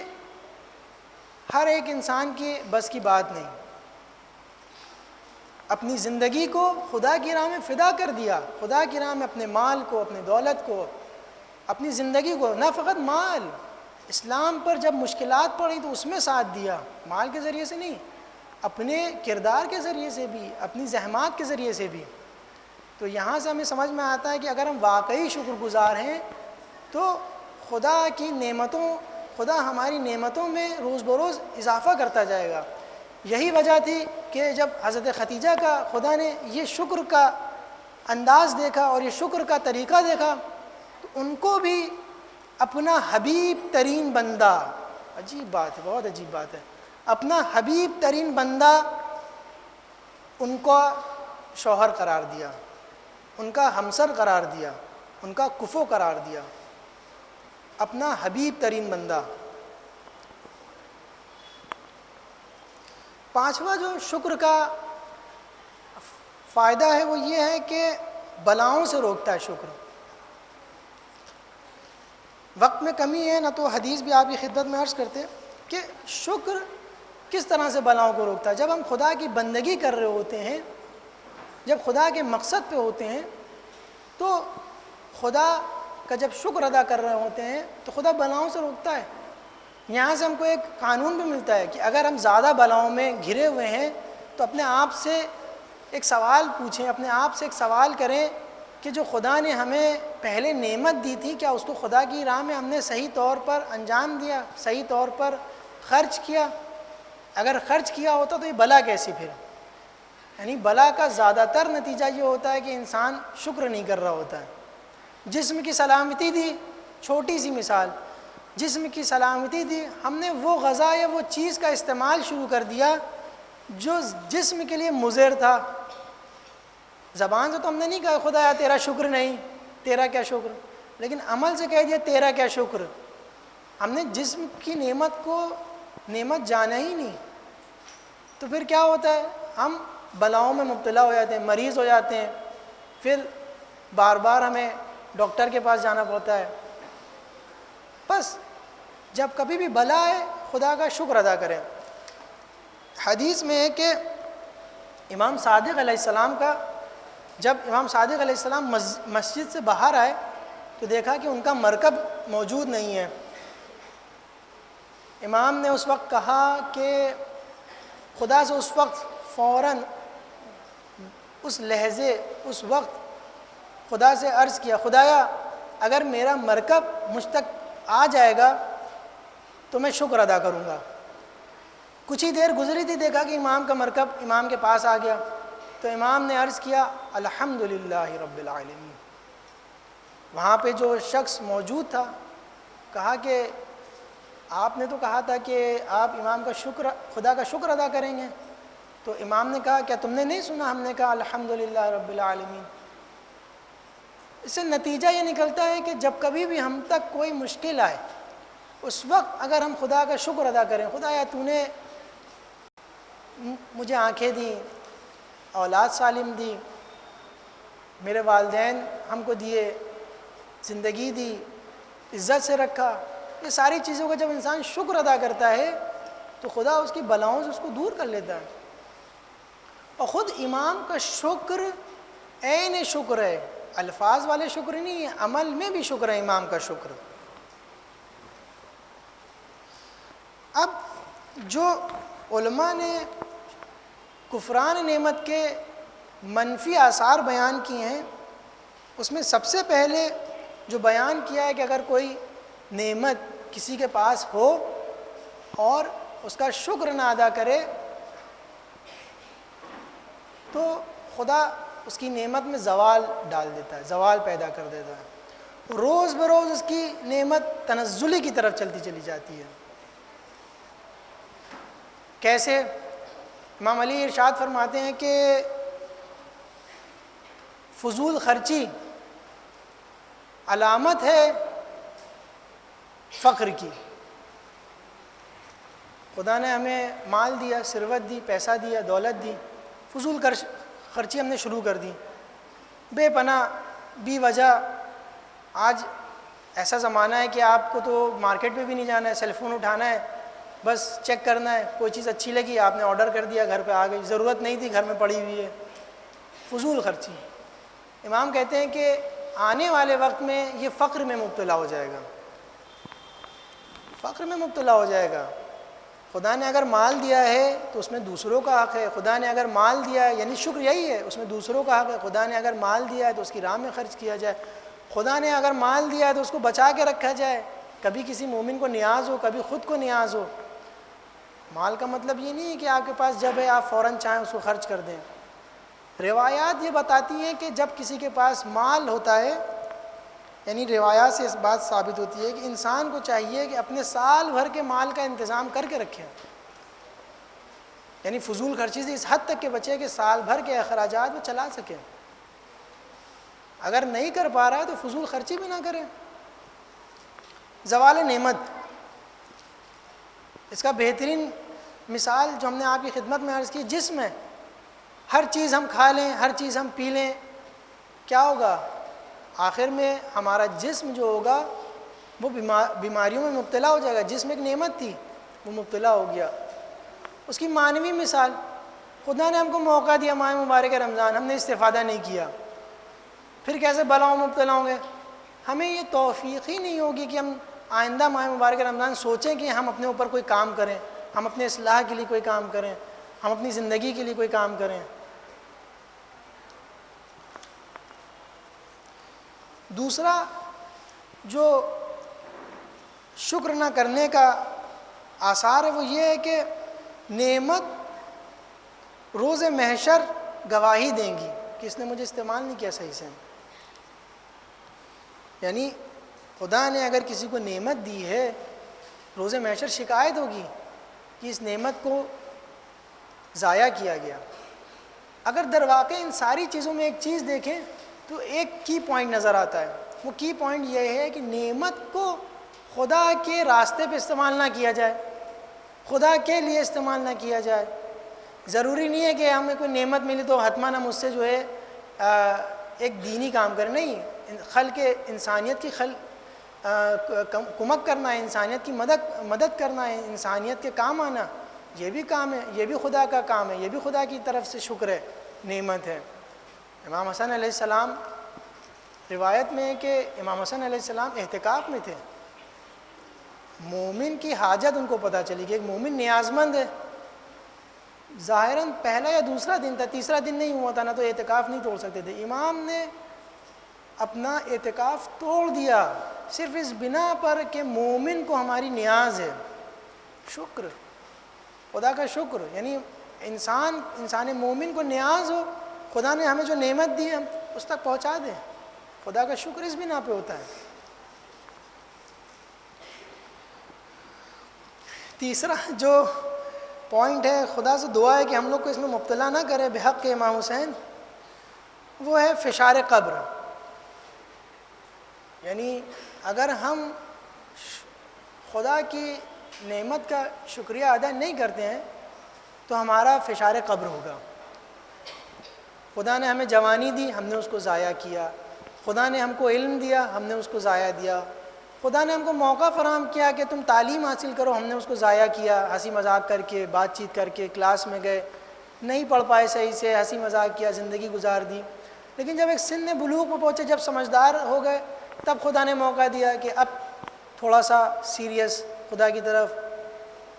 ہر ایک انسان کی بس کی بات نہیں۔ اپنی زندگی کو خدا کی راہ میں فدا کر دیا، خدا کی راہ میں اپنے مال کو، اپنی دولت کو، اپنی زندگی کو، نہ فقط مال، اسلام پر جب مشکلات پڑی تو اس میں ساتھ دیا، مال کے ذریعے سے نہیں، اپنے کردار کے ذریعے سے بھی، اپنی زحمات کے ذریعے سے بھی۔ تو یہاں سے ہمیں سمجھ میں آتا ہے کہ اگر ہم واقعی شکر گزار ہیں تو خدا کی نعمتوں، خدا ہماری نعمتوں میں روز بروز اضافہ کرتا جائے گا۔ یہی وجہ تھی کہ جب حضرت ختیجہ کا خدا نے یہ شکر کا انداز دیکھا اور یہ شکر کا طریقہ دیکھا تو ان کو بھی اپنا حبیب ترین بندہ، عجیب بات ہے، بہت عجیب بات ہے، اپنا حبیب ترین بندہ ان کو شوہر قرار دیا، ان کا ہمسر قرار دیا، ان کا کفو قرار دیا، اپنا حبیب ترین بندہ۔ پانچواں جو شکر کا فائدہ ہے وہ یہ ہے کہ بلاؤں سے روکتا ہے شکر۔ وقت میں کمی ہے نہ تو حدیث بھی آپ کی خدمت میں عرض کرتے کہ شکر کس طرح سے بلاؤں کو روکتا ہے۔ جب ہم خدا کی بندگی کر رہے ہوتے ہیں، جب خدا کے مقصد پہ ہوتے ہیں تو خدا کا جب شکر ادا کر رہے ہوتے ہیں تو خدا بلاؤں سے روکتا ہے۔ یہاں سے ہم کو ایک قانون بھی ملتا ہے کہ اگر ہم زیادہ بلاؤں میں گھرے ہوئے ہیں تو اپنے آپ سے ایک سوال پوچھیں، اپنے آپ سے ایک سوال کریں کہ جو خدا نے ہمیں پہلے نعمت دی تھی کیا اس کو خدا کی راہ میں ہم نے صحیح طور پر انجام دیا، صحیح طور پر خرچ کیا؟ اگر خرچ کیا ہوتا تو یہ بلا کیسی پھر؟ یعنی بلا کا زیادہ تر نتیجہ یہ ہوتا ہے کہ انسان شکر نہیں کر رہا ہوتا ہے۔ جسم کی سلامتی دی، چھوٹی سی مثال، جسم کی سلامتی دی، ہم نے وہ غذا یا وہ چیز کا استعمال شروع کر دیا جو جسم کے لیے مضر تھا۔ زبان سے تو ہم نے نہیں کہا خدایا تیرا شکر نہیں، تیرا کیا شکر، لیکن عمل سے کہہ دیا تیرا کیا شکر۔ ہم نے جسم کی نعمت کو نعمت جانا ہی نہیں، تو پھر کیا ہوتا ہے؟ ہم بلاؤں میں مبتلا ہو جاتے ہیں، مریض ہو جاتے ہیں، پھر بار بار ہمیں ڈاکٹر کے پاس جانا پڑتا ہے۔ بس جب کبھی بھی بلا ہے خدا کا شکر ادا کریں۔ حدیث میں ہے کہ امام صادق علیہ السلام کا، جب امام صادق علیہ السلام مسجد سے باہر آئے تو دیکھا کہ ان کا مرکب موجود نہیں ہے۔ امام نے اس وقت کہا کہ خدا سے اس وقت فوراً اس لحظے اس وقت خدا سے عرض کیا خدایا اگر میرا مرکب مجھ تک آ جائے گا تو میں شکر ادا کروں گا۔ کچھ ہی دیر گزری تھی، دیکھا کہ امام کا مرکب امام کے پاس آ گیا، تو امام نے عرض کیا الحمدللہ رب العالمین۔ وہاں پہ جو شخص موجود تھا کہا کہ آپ نے تو کہا تھا کہ آپ امام کا شکر، خدا کا شکر ادا کریں گے، تو امام نے کہا کیا تم نے نہیں سنا ہم نے کہا الحمدللہ رب العالمین۔ اس سے نتیجہ یہ نکلتا ہے کہ جب کبھی بھی ہم تک کوئی مشکل آئے اس وقت اگر ہم خدا کا شکر ادا کریں، خدایا تو نے مجھے آنکھیں دیں، اولاد سالم دی، میرے والدین ہم کو دیے، زندگی دی، عزت سے رکھا، یہ ساری چیزوں کا جب انسان شکر ادا کرتا ہے تو خدا اس کی بلاؤں سے اس کو دور کر لیتا ہے۔ اور خود امام کا شکر عین شکر ہے، الفاظ والے شکر نہیں ہے، عمل میں بھی شکر ہے امام کا شکر۔ اب جو علماء نے کفران نعمت کے منفی آثار بیان کیے ہیں اس میں سب سے پہلے جو بیان کیا ہے کہ اگر کوئی نعمت کسی کے پاس ہو اور اس کا شکر نہ ادا کرے تو خدا اس کی نعمت میں زوال ڈال دیتا ہے، زوال پیدا کر دیتا ہے، روز بروز اس کی نعمت تنزلی کی طرف چلتی چلی جاتی ہے۔ کیسے؟ امام علی ارشاد فرماتے ہیں کہ فضول خرچی علامت ہے فقر کی، خدا نے ہمیں مال دیا، ثروت دی، پیسہ دیا، دولت دی، فضول خرچی ہم نے شروع کر دی، بے پناہ بی وجہ۔ آج ایسا زمانہ ہے کہ آپ کو تو مارکیٹ پہ بھی نہیں جانا ہے، سیل فون اٹھانا ہے، بس چیک کرنا ہے، کوئی چیز اچھی لگی آپ نے آرڈر کر دیا، گھر پہ آ گئی، ضرورت نہیں تھی گھر میں پڑی ہوئی ہے، فضول خرچی۔ امام کہتے ہیں کہ آنے والے وقت میں یہ فقر میں مبتلا ہو جائے گا، فقر میں مبتلا ہو جائے گا۔ خدا نے اگر مال دیا ہے تو اس میں دوسروں کا حق ہے، خدا نے اگر مال دیا ہے یعنی شکر یہی ہے، اس میں دوسروں کا حق ہے۔ خدا نے اگر مال دیا ہے تو اس کی راہ میں خرچ کیا جائے، خدا نے اگر مال دیا ہے تو اس کو بچا کے رکھا جائے، کبھی کسی مومن کو نیاز ہو، کبھی خود کو نیاز ہو۔ مال کا مطلب یہ نہیں ہے کہ آپ کے پاس جب ہے آپ فوراً چاہیں اس کو خرچ کر دیں۔ روایات یہ بتاتی ہیں کہ جب کسی کے پاس مال ہوتا ہے، یعنی روایات سے اس بات ثابت ہوتی ہے کہ انسان کو چاہیے کہ اپنے سال بھر کے مال کا انتظام کر کے رکھیں، یعنی فضول خرچی سے اس حد تک کہ بچے کہ سال بھر کے اخراجات وہ چلا سکیں۔ اگر نہیں کر پا رہا ہے تو فضول خرچی بھی نہ کریں۔ زوال نعمت، اس کا بہترین مثال جو ہم نے آپ کی خدمت میں عرض کی، جسم ہے، ہر چیز ہم کھا لیں، ہر چیز ہم پی لیں، کیا ہوگا؟ آخر میں ہمارا جسم جو ہوگا وہ بیماریوں میں مبتلا ہو جائے گا۔ جسم ایک نعمت تھی، وہ مبتلا ہو گیا۔ اس کی معنوی مثال، خدا نے ہم کو موقع دیا ماہ مبارک رمضان، ہم نے استفادہ نہیں کیا، پھر کیسے بلاؤں مبتلا ہوں گے؟ ہمیں یہ توفیق ہی نہیں ہوگی کہ ہم آئندہ ماہ مبارک رمضان سوچیں کہ ہم اپنے اوپر کوئی کام کریں، ہم اپنے اصلاح کے لیے کوئی کام کریں، ہم اپنی زندگی کے لیے کوئی کام کریں۔ دوسرا جو شکر نہ کرنے کا آثار ہے وہ یہ ہے کہ نعمت روز محشر گواہی دیں گی کہ اس نے مجھے استعمال نہیں کیا صحیح سے۔ یعنی خدا نے اگر کسی کو نعمت دی ہے، روز محشر شکایت ہوگی کہ اس نعمت کو ضائع کیا گیا۔ اگر در واقع ان ساری چیزوں میں ایک چیز دیکھیں تو ایک کی پوائنٹ نظر آتا ہے، وہ کی پوائنٹ یہ ہے کہ نعمت کو خدا کے راستے پہ استعمال نہ کیا جائے، خدا کے لیے استعمال نہ کیا جائے۔ ضروری نہیں ہے کہ ہمیں کوئی نعمت ملی تو حتماً ہم اس سے جو ہے ایک دینی کام کریں، نہیں، خلق انسانیت کی کمک کرنا ہے، انسانیت کی مدد کرنا ہے، انسانیت کے کام آنا، یہ بھی کام ہے، یہ بھی خدا کا کام ہے، یہ بھی خدا کی طرف سے شکر ہے، نعمت ہے۔ امام حسن علیہ السلام، روایت میں ہے کہ امام حسن علیہ السلام اعتکاف میں تھے، مومن کی حاجت ان کو پتہ چلی کہ ایک مومن نیاز مند ہے، ظاہراً پہلا یا دوسرا دن تھا، تیسرا دن نہیں ہوا تھا نا، تو اعتکاف نہیں توڑ سکتے تھے۔ امام نے اپنا اعتکاف توڑ دیا صرف اس بنا پر کہ مومن کو ہماری نیاز ہے، شکر، خدا کا شکر، یعنی انسان مومن کو نیاز ہو، خدا نے ہمیں جو نعمت دی ہے ہم اس تک پہنچا دیں، خدا کا شکر اس بنا پہ ہوتا ہے۔ تیسرا جو پوائنٹ ہے، خدا سے دعا ہے کہ ہم لوگ کو اس میں مبتلا نہ کرے بحق امام حسین، وہ ہے فشار قبر۔ یعنی اگر ہم خدا کی نعمت کا شکریہ ادا نہیں کرتے ہیں تو ہمارا فشار قبر ہوگا۔ خدا نے ہمیں جوانی دی، ہم نے اس کو ضائع کیا، خدا نے ہم کو علم دیا، ہم نے اس کو ضائع دیا، خدا نے ہم کو موقع فراہم کیا کہ تم تعلیم حاصل کرو، ہم نے اس کو ضائع کیا، ہنسی مذاق کر کے، بات چیت کر کے، کلاس میں گئے، نہیں پڑھ پائے صحیح سے، ہنسی مذاق کیا، زندگی گزار دی۔ لیکن جب ایک سن بلوغ پہ پہنچے، جب سمجھدار ہو گئے، تب خدا نے موقع دیا کہ اب تھوڑا سا سیریس، خدا کی طرف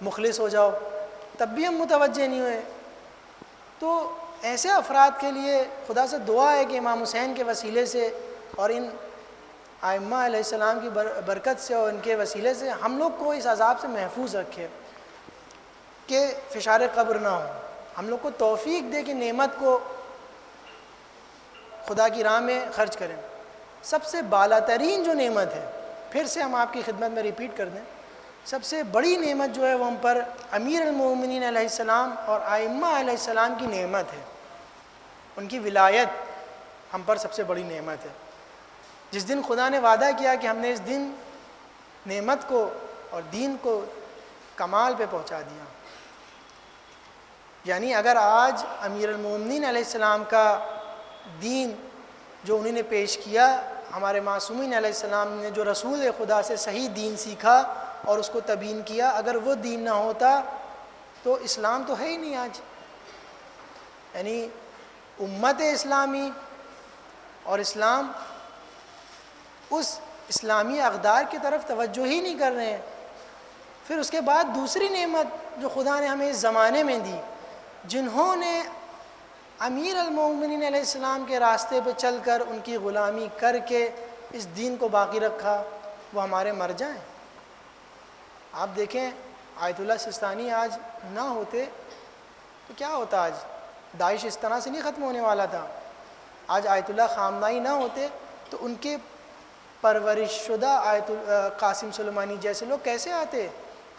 مخلص ہو جاؤ، تب بھی ہم متوجہ نہیں ہوئے۔ تو ایسے افراد کے لیے خدا سے دعا ہے کہ امام حسین کے وسیلے سے اور ان ائمہ علیہ السلام کی برکت سے اور ان کے وسیلے سے ہم لوگ کو اس عذاب سے محفوظ رکھے کہ فشار قبر نہ ہو، ہم لوگ کو توفیق دے کہ نعمت کو خدا کی راہ میں خرچ کریں۔ سب سے بالا ترین جو نعمت ہے، پھر سے ہم آپ کی خدمت میں ریپیٹ کر دیں، سب سے بڑی نعمت جو ہے وہ ہم پر امیر المومنین علیہ السلام اور ائمہ علیہ السلام کی نعمت ہے، ان کی ولایت ہم پر سب سے بڑی نعمت ہے۔ جس دن خدا نے وعدہ کیا کہ ہم نے اس دن نعمت کو اور دین کو کمال پہ پہنچا دیا۔ یعنی اگر آج امیر المومنین علیہ السلام کا دین جو انہوں نے پیش کیا، ہمارے معصومین علیہ السلام نے جو رسول خدا سے صحیح دین سیکھا اور اس کو تبیین کیا، اگر وہ دین نہ ہوتا تو اسلام تو ہے ہی نہیں آج۔ یعنی امت اسلامی اور اسلام اس اسلامی اقدار کی طرف توجہ ہی نہیں کر رہے ہیں۔ پھر اس کے بعد دوسری نعمت جو خدا نے ہمیں اس زمانے میں دی، جنہوں نے امیر المومنین علیہ السلام کے راستے پہ چل کر ان کی غلامی کر کے اس دین کو باقی رکھا، وہ ہمارے مرجع ہیں۔ آپ دیکھیں آیت اللہ سستانی آج نہ ہوتے تو کیا ہوتا؟ آج داعش اس طرح سے نہیں ختم ہونے والا تھا۔ آج آیت اللہ خامنائی نہ ہوتے تو ان کے پرورش شدہ قاسم سلیمانی جیسے لوگ کیسے آتے،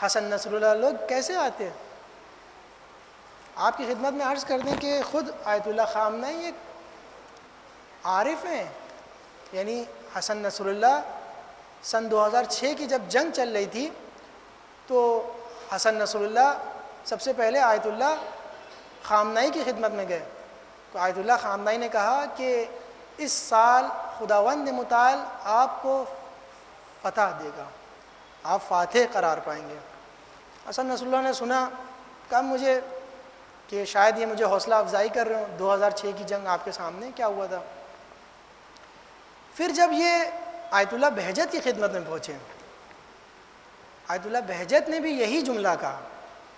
حسن نصر اللہ لوگ کیسے آتے؟ آپ کی خدمت میں عرض کر دیں کہ خود آیت اللہ خامنائی ایک عارف ہیں۔ یعنی حسن نصر اللہ سن 2006 کی جب جنگ چل رہی تھی تو حسن نصر اللہ سب سے پہلے آیت اللہ خامنائی کی خدمت میں گئے، تو آیت اللہ خامنائی نے کہا کہ اس سال خداوند متعال آپ کو فتح دے گا، آپ فاتح قرار پائیں گے۔ حسن نصر اللہ نے سنا، کہا مجھے کہ شاید یہ مجھے حوصلہ افزائی کر رہے ہوں، 2006 کی جنگ آپ کے سامنے کیا ہوا تھا۔ پھر جب یہ آیت اللہ بہجت کی خدمت میں پہنچے، آیت اللہ بہجت نے بھی یہی جملہ کہا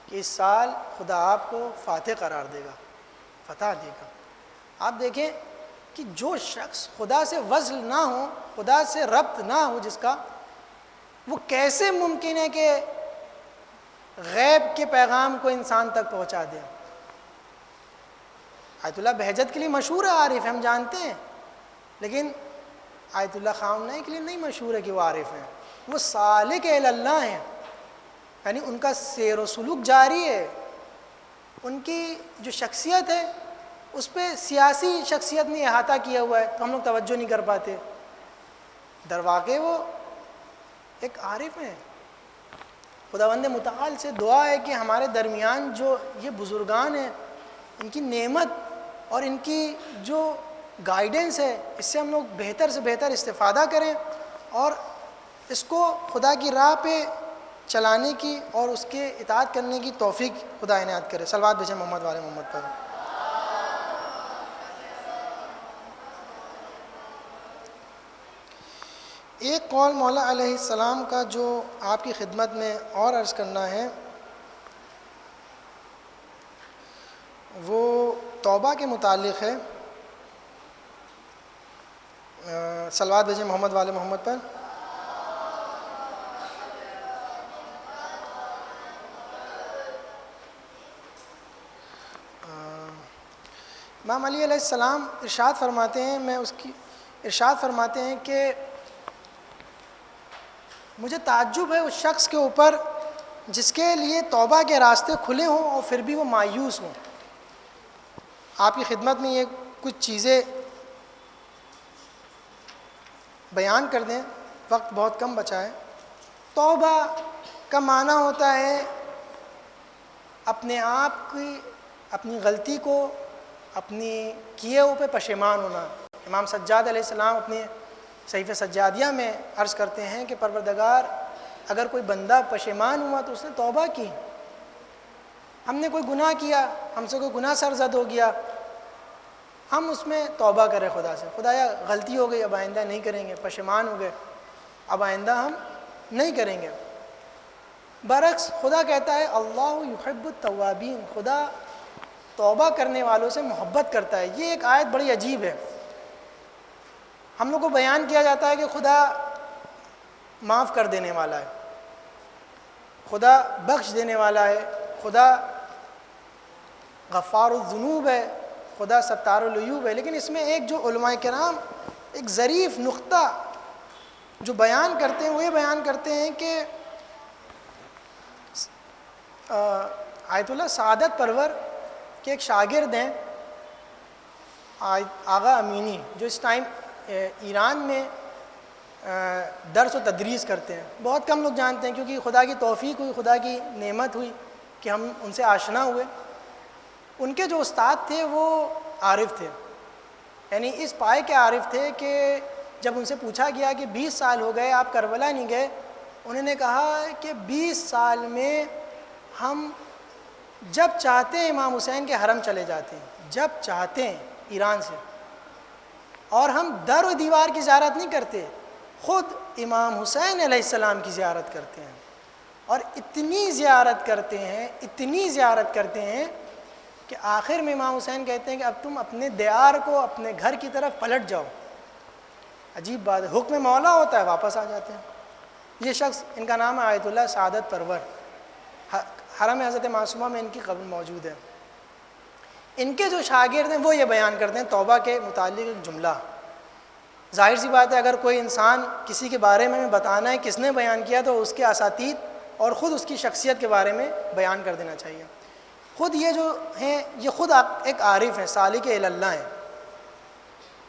کہ اس سال خدا آپ کو فاتح قرار دے گا، فتح دے گا۔ آپ دیکھیں کہ جو شخص خدا سے وصل نہ ہو، خدا سے ربط نہ ہو جس کا، وہ کیسے ممکن ہے کہ غیب کے پیغام کو انسان تک پہنچا دے؟ آیت اللہ بہجت کے لیے مشہور ہے عارف، ہم جانتے ہیں، لیکن آیت اللہ خامنائی کے لیے نہیں مشہور ہے کہ وہ عارف ہیں، وہ سالک الی اللہ ہیں۔ یعنی ان کا سیر و سلوک جاری ہے، ان کی جو شخصیت ہے اس پہ سیاسی شخصیت نے احاطہ کیا ہوا ہے، تو ہم لوگ توجہ نہیں کر پاتے۔ در واقع وہ ایک عارف ہیں۔ خداوند متعال سے دعا ہے کہ ہمارے درمیان جو یہ بزرگان ہیں، ان کی نعمت اور ان کی جو گائیڈنس ہے، اس سے ہم لوگ بہتر سے بہتر استفادہ کریں اور اس کو خدا کی راہ پہ چلانے کی اور اس کے اطاعت کرنے کی توفیق خدا عنایت کرے۔ صلوات بھیجیں محمد والے محمد پر۔ ایک قول مولا علیہ السلام کا جو آپ کی خدمت میں اور عرض کرنا ہے، وہ توبہ کے متعلق ہے۔ صلوات بھیجیں محمد والے محمد پر۔ امام علی علیہ السلام ارشاد فرماتے ہیں، ارشاد فرماتے ہیں کہ مجھے تعجب ہے اس شخص کے اوپر جس کے لیے توبہ کے راستے کھلے ہوں اور پھر بھی وہ مایوس ہوں۔ آپ کی خدمت میں یہ کچھ چیزیں بیان کر دیں، وقت بہت کم بچا ہے۔ توبہ کا معنی ہوتا ہے اپنے آپ کی اپنی غلطی کو، اپنی کیے ہوئے پہ پشیمان ہونا۔ امام سجاد علیہ السلام اپنے صحیفہ سجادیہ میں عرض کرتے ہیں کہ پروردگار اگر کوئی بندہ پشیمان ہوا تو اس نے توبہ کی، ہم نے کوئی گناہ کیا، ہم سے کوئی گناہ سرزد ہو گیا، ہم اس میں توبہ کریں خدا سے، خدایا غلطی ہو گئی، اب آئندہ نہیں کریں گے، پشیمان ہو گئے، اب آئندہ ہم نہیں کریں گے۔ برعکس خدا کہتا ہے اللہ یحب التوابین، خدا توبہ کرنے والوں سے محبت کرتا ہے۔ یہ ایک آیت بڑی عجیب ہے۔ ہم لوگ کو بیان کیا جاتا ہے کہ خدا معاف کر دینے والا ہے، خدا بخش دینے والا ہے، خدا غفار الذنوب ہے، خدا ستار العیوب ہے، لیکن اس میں ایک جو علماء کرام ایک ظریف نقطہ جو بیان کرتے ہیں وہ یہ بیان کرتے ہیں کہ آیت اللہ سعادت پرور کے ایک شاگرد ہیں آغا امینی، جو اس ٹائم ایران میں درس و تدریس کرتے ہیں. بہت کم لوگ جانتے ہیں کیونکہ خدا کی توفیق ہوئی, خدا کی نعمت ہوئی کہ ہم ان سے آشنا ہوئے. ان کے جو استاد تھے وہ عارف تھے, یعنی اس پائے کے عارف تھے کہ جب ان سے پوچھا گیا کہ 20 سال ہو گئے آپ کربلا نہیں گئے, انہوں نے کہا کہ 20 سال میں ہم جب چاہتے ہیں امام حسین کے حرم چلے جاتے ہیں, جب چاہتے ہیں ایران سے, اور ہم در و دیوار کی زیارت نہیں کرتے, خود امام حسین علیہ السلام کی زیارت کرتے ہیں. اور اتنی زیارت کرتے ہیں, اتنی زیارت کرتے ہیں کہ آخر میں امام حسین کہتے ہیں کہ اب تم اپنے دیار کو اپنے گھر کی طرف پلٹ جاؤ. عجیب بات ہے, حکم مولا ہوتا ہے, واپس آ جاتے ہیں. یہ شخص, ان کا نام ہے آیت اللہ سعادت پرور, حرم حضرت معصومہ میں ان کی قبر موجود ہے. ان کے جو شاگرد ہیں وہ یہ بیان کرتے ہیں توبہ کے متعلق ایک جملہ. ظاہر سی بات ہے اگر کوئی انسان کسی کے بارے میں بتانا ہے کس نے بیان کیا تو اس کے اساتید اور خود اس کی شخصیت کے بارے میں بیان کر دینا چاہیے. خود یہ جو ہیں یہ خود ایک عارف ہیں, سالک اللہ ہیں,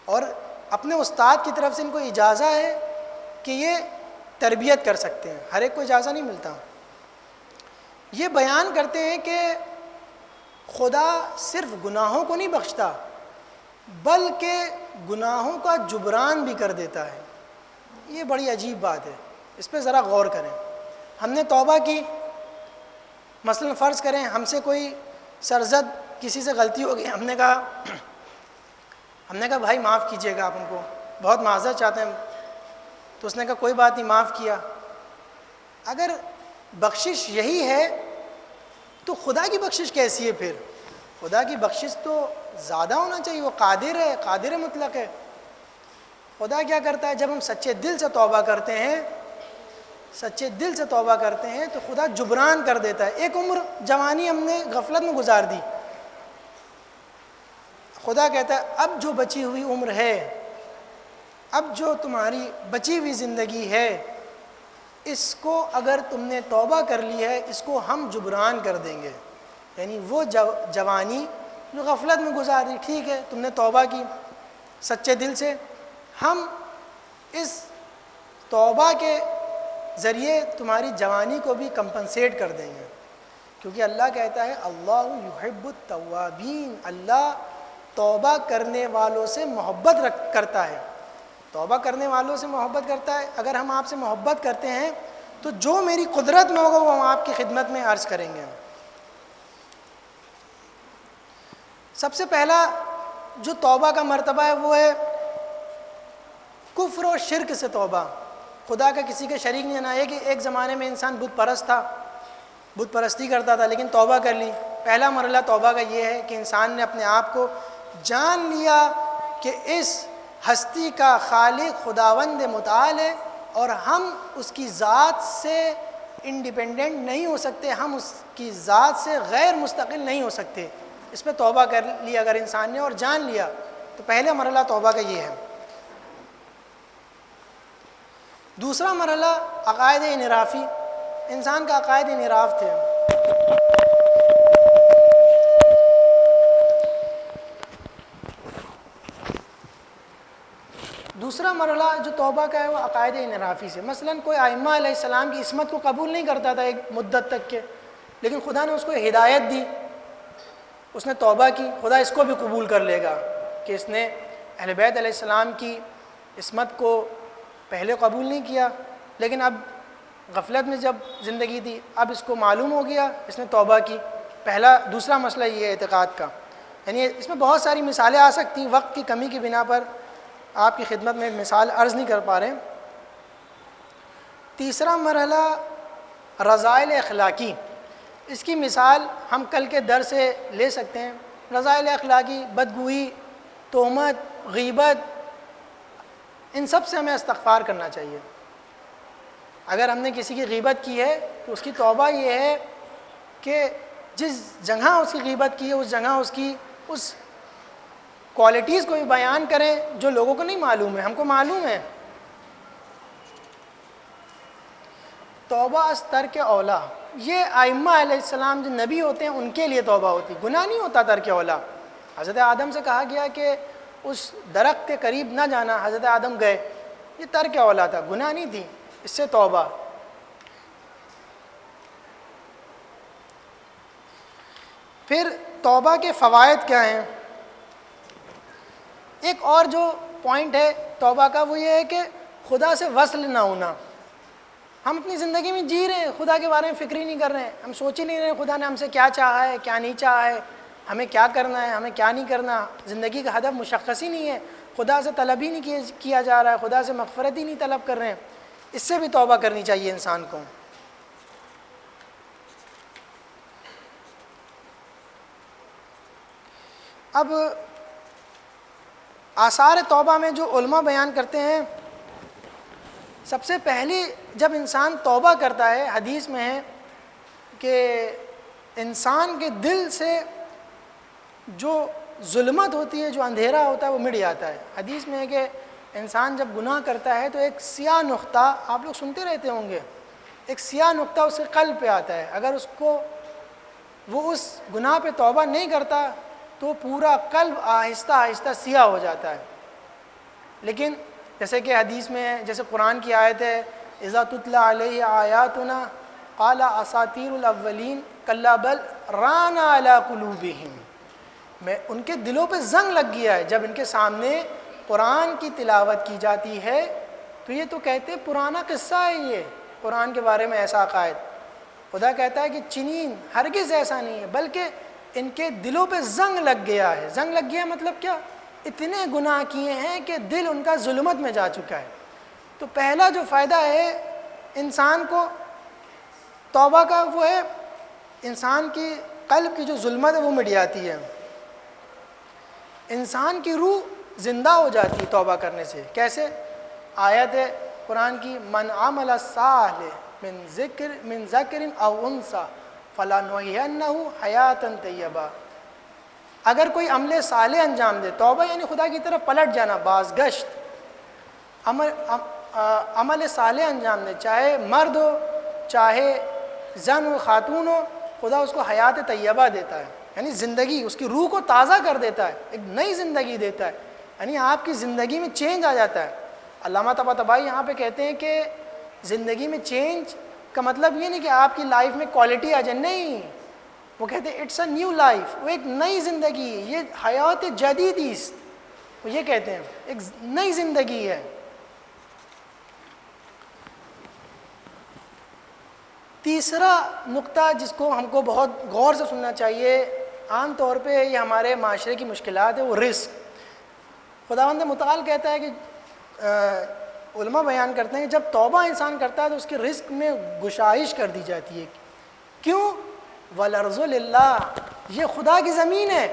اور اپنے استاد کی طرف سے ان کو اجازت ہے کہ یہ تربیت کر سکتے ہیں, ہر ایک کو اجازت نہیں ملتا. یہ بیان کرتے ہیں کہ خدا صرف گناہوں کو نہیں بخشتا بلکہ گناہوں کا جبران بھی کر دیتا ہے. یہ بڑی عجیب بات ہے, اس پہ ذرا غور کریں. ہم نے توبہ کی, مثلا فرض کریں ہم سے کوئی سرزد کسی سے غلطی ہو گئی, ہم نے کہا بھائی معاف کیجیے گا, آپ ان کو بہت معذرت چاہتے ہیں, تو اس نے کہا کوئی بات نہیں معاف کیا. اگر بخشش یہی ہے تو خدا کی بخشش کیسی ہے پھر؟ خدا کی بخشش تو زیادہ ہونا چاہیے, وہ قادر ہے, قادر مطلق ہے. خدا کیا کرتا ہے, جب ہم سچے دل سے توبہ کرتے ہیں, سچے دل سے توبہ کرتے ہیں تو خدا جبران کر دیتا ہے. ایک عمر جوانی ہم نے غفلت میں گزار دی, خدا کہتا ہے اب جو بچی ہوئی عمر ہے, اب جو تمہاری بچی ہوئی زندگی ہے, اس کو اگر تم نے توبہ کر لی ہے اس کو ہم جبران کر دیں گے. یعنی وہ جوانی جو غفلت میں گزار دی, ٹھیک ہے تم نے توبہ کی سچے دل سے, ہم اس توبہ کے ذریعے تمہاری جوانی کو بھی کمپنسیٹ کر دیں گے. کیونکہ اللہ کہتا ہے اللہ یحب التوابین, اللہ توبہ کرنے والوں سے محبت کرتا ہے, توبہ کرنے والوں سے محبت کرتا ہے. اگر ہم آپ سے محبت کرتے ہیں تو جو میری قدرت میں ہوگا وہ ہم آپ کی خدمت میں عرض کریں گے. سب سے پہلا جو توبہ کا مرتبہ ہے وہ ہے کفر و شرک سے توبہ. خدا کا کسی کے شریک نہیں بنایا. کہ ایک زمانے میں انسان بت پرست تھا, بت پرستی کرتا تھا, لیکن توبہ کر لی. پہلا مرحلہ توبہ کا یہ ہے کہ انسان نے اپنے آپ کو جان لیا کہ اس ہستی کا خالق خداوند متعال ہے اور ہم اس کی ذات سے انڈیپینڈنٹ نہیں ہو سکتے, ہم اس کی ذات سے غیر مستقل نہیں ہو سکتے. اس پہ توبہ کر لی اگر انسان نے اور جان لیا تو پہلے مرحلہ توبہ کا یہ ہے. دوسرا مرحلہ عقائد انحرافی. انسان کا عقائد انحراف تھے. دوسرا مرحلہ جو توبہ کا ہے وہ عقائد انحرافی سے. مثلا کوئی ائمہ علیہ السلام کی عصمت کو قبول نہیں کرتا تھا ایک مدت تک کے, لیکن خدا نے اس کو ہدایت دی, اس نے توبہ کی, خدا اس کو بھی قبول کر لے گا کہ اس نے اہل بیت علیہ السلام کی عصمت کو پہلے قبول نہیں کیا, لیکن اب غفلت میں جب زندگی تھی اب اس کو معلوم ہو گیا, اس نے توبہ کی. دوسرا مسئلہ یہ ہے اعتقاد کا. یعنی اس میں بہت ساری مثالیں آ سکتی, وقت کی کمی کی بنا پر آپ کی خدمت میں مثال عرض نہیں کر پا رہے. تیسرا مرحلہ رذائل اخلاقی. اس کی مثال ہم کل کے درس سے لے سکتے ہیں. رذائل اخلاقی, بدگوئی, تہمت, غیبت, ان سب سے ہمیں استغفار کرنا چاہیے. اگر ہم نے کسی کی غیبت کی ہے تو اس کی توبہ یہ ہے کہ جس جگہ اس کی غیبت کی ہے اس جگہ اس کی اس کوالٹیز کو بھی بیان کریں جو لوگوں کو نہیں معلوم ہے, ہم کو معلوم ہے. توبہ از ترک اولا, یہ ائمہ علیہ السلام جو نبی ہوتے ہیں ان کے لیے توبہ ہوتی, گناہ نہیں ہوتا ترک اولا. حضرت آدم سے کہا گیا کہ اس درخت کے قریب نہ جانا, حضرت آدم گئے, یہ ترک اولا تھا، گناہ نہیں تھی، اس سے توبہ۔ پھر توبہ کے فوائد کیا ہیں؟ ایک اور جو پوائنٹ ہے توبہ کا وہ یہ ہے کہ خدا سے وصل نہ ہونا۔ ہم اپنی زندگی میں جی رہے ہیں، خدا کے بارے میں فکر ہی نہیں کر رہے ہیں، ہم سوچ ہی نہیں رہے ہیں خدا نے ہم سے کیا چاہا ہے، کیا نہیں چاہا ہے، ہمیں کیا کرنا ہے، ہمیں کیا نہیں کرنا، زندگی کا ہدف مشخص ہی نہیں ہے، خدا سے طلب ہی نہیں کیا جا رہا ہے، خدا سے مغفرت ہی نہیں طلب کر رہے ہیں۔ اس سے بھی توبہ کرنی چاہیے انسان کو۔ اب آثار توبہ میں جو علماء بیان کرتے ہیں، سب سے پہلی جب انسان توبہ کرتا ہے، حدیث میں ہے کہ انسان کے دل سے جو ظلمت ہوتی ہے، جو اندھیرا ہوتا ہے وہ مٹ جاتا ہے۔ حدیث میں ہے کہ انسان جب گناہ کرتا ہے تو ایک سیاہ نقطہ، آپ لوگ سنتے رہتے ہوں گے، ایک سیاہ نقطہ اس کے قلب پہ آتا ہے، اگر وہ اس گناہ پہ توبہ نہیں کرتا تو پورا قلب آہستہ آہستہ سیاہ ہو جاتا ہے۔ لیکن جیسے کہ حدیث میں ہے، جیسے قرآن کی آیت ہے اذا تتلی علیہ آیاتنا قال اساطیر الاولین کلا بل ران علی قلوبہم، میں ان کے دلوں پہ زنگ لگ گیا ہے، جب ان کے سامنے قرآن کی تلاوت کی جاتی ہے تو یہ تو کہتے ہیں پرانا قصہ ہے، یہ قرآن کے بارے میں ایسا عقائد۔ خدا کہتا ہے کہ چنین ہرگز ایسا نہیں ہے، بلکہ ان کے دلوں پہ زنگ لگ گیا ہے۔ زنگ لگ گیا مطلب کیا؟ اتنے گناہ کیے ہیں کہ دل ان کا ظلمت میں جا چکا ہے۔ تو پہلا جو فائدہ ہے انسان کو توبہ کا وہ ہے انسان کی قلب کی جو ظلمت ہے وہ مٹ جاتی ہے، انسان کی روح زندہ ہو جاتی ہے توبہ کرنے سے۔ کیسے؟ آیت ہے قرآن کی من عمل صالح من ذکر او انثی فلنحینہ حیاتا طیبہ، اگر کوئی عمل صالح انجام دے، توبہ یعنی خدا کی طرف پلٹ جانا، بازگشت، عمل صالح انجام دے، چاہے مرد ہو چاہے زن و خاتون ہو، خدا اس کو حیات طیبہ دیتا ہے، یعنی زندگی، اس کی روح کو تازہ کر دیتا ہے، ایک نئی زندگی دیتا ہے، یعنی آپ کی زندگی میں چینج آ جاتا ہے۔ علامہ طباطبائی یہاں پہ کہتے ہیں کہ زندگی میں چینج کا مطلب یہ نہیں کہ آپ کی لائف میں کوالٹی آ جائے، نہیں، وہ کہتے ہیں اٹس اے نیو لائف، وہ ایک نئی زندگی ہے، یہ حیات جدیدی است، وہ یہ کہتے ہیں ایک نئی زندگی ہے۔ تیسرا نقطہ جس کو ہم کو بہت غور سے سننا چاہیے، عام طور پہ یہ ہمارے معاشرے کی مشکلات ہے، وہ رزق۔ خداوند متعال کہتا ہے کہ علماء بیان کرتے ہیں کہ جب توبہ انسان کرتا ہے تو اس کے رزق میں گشائش کر دی جاتی ہے۔ کیوں؟ وَالْأَرْضُ لِلَّهِ، یہ خدا کی زمین ہے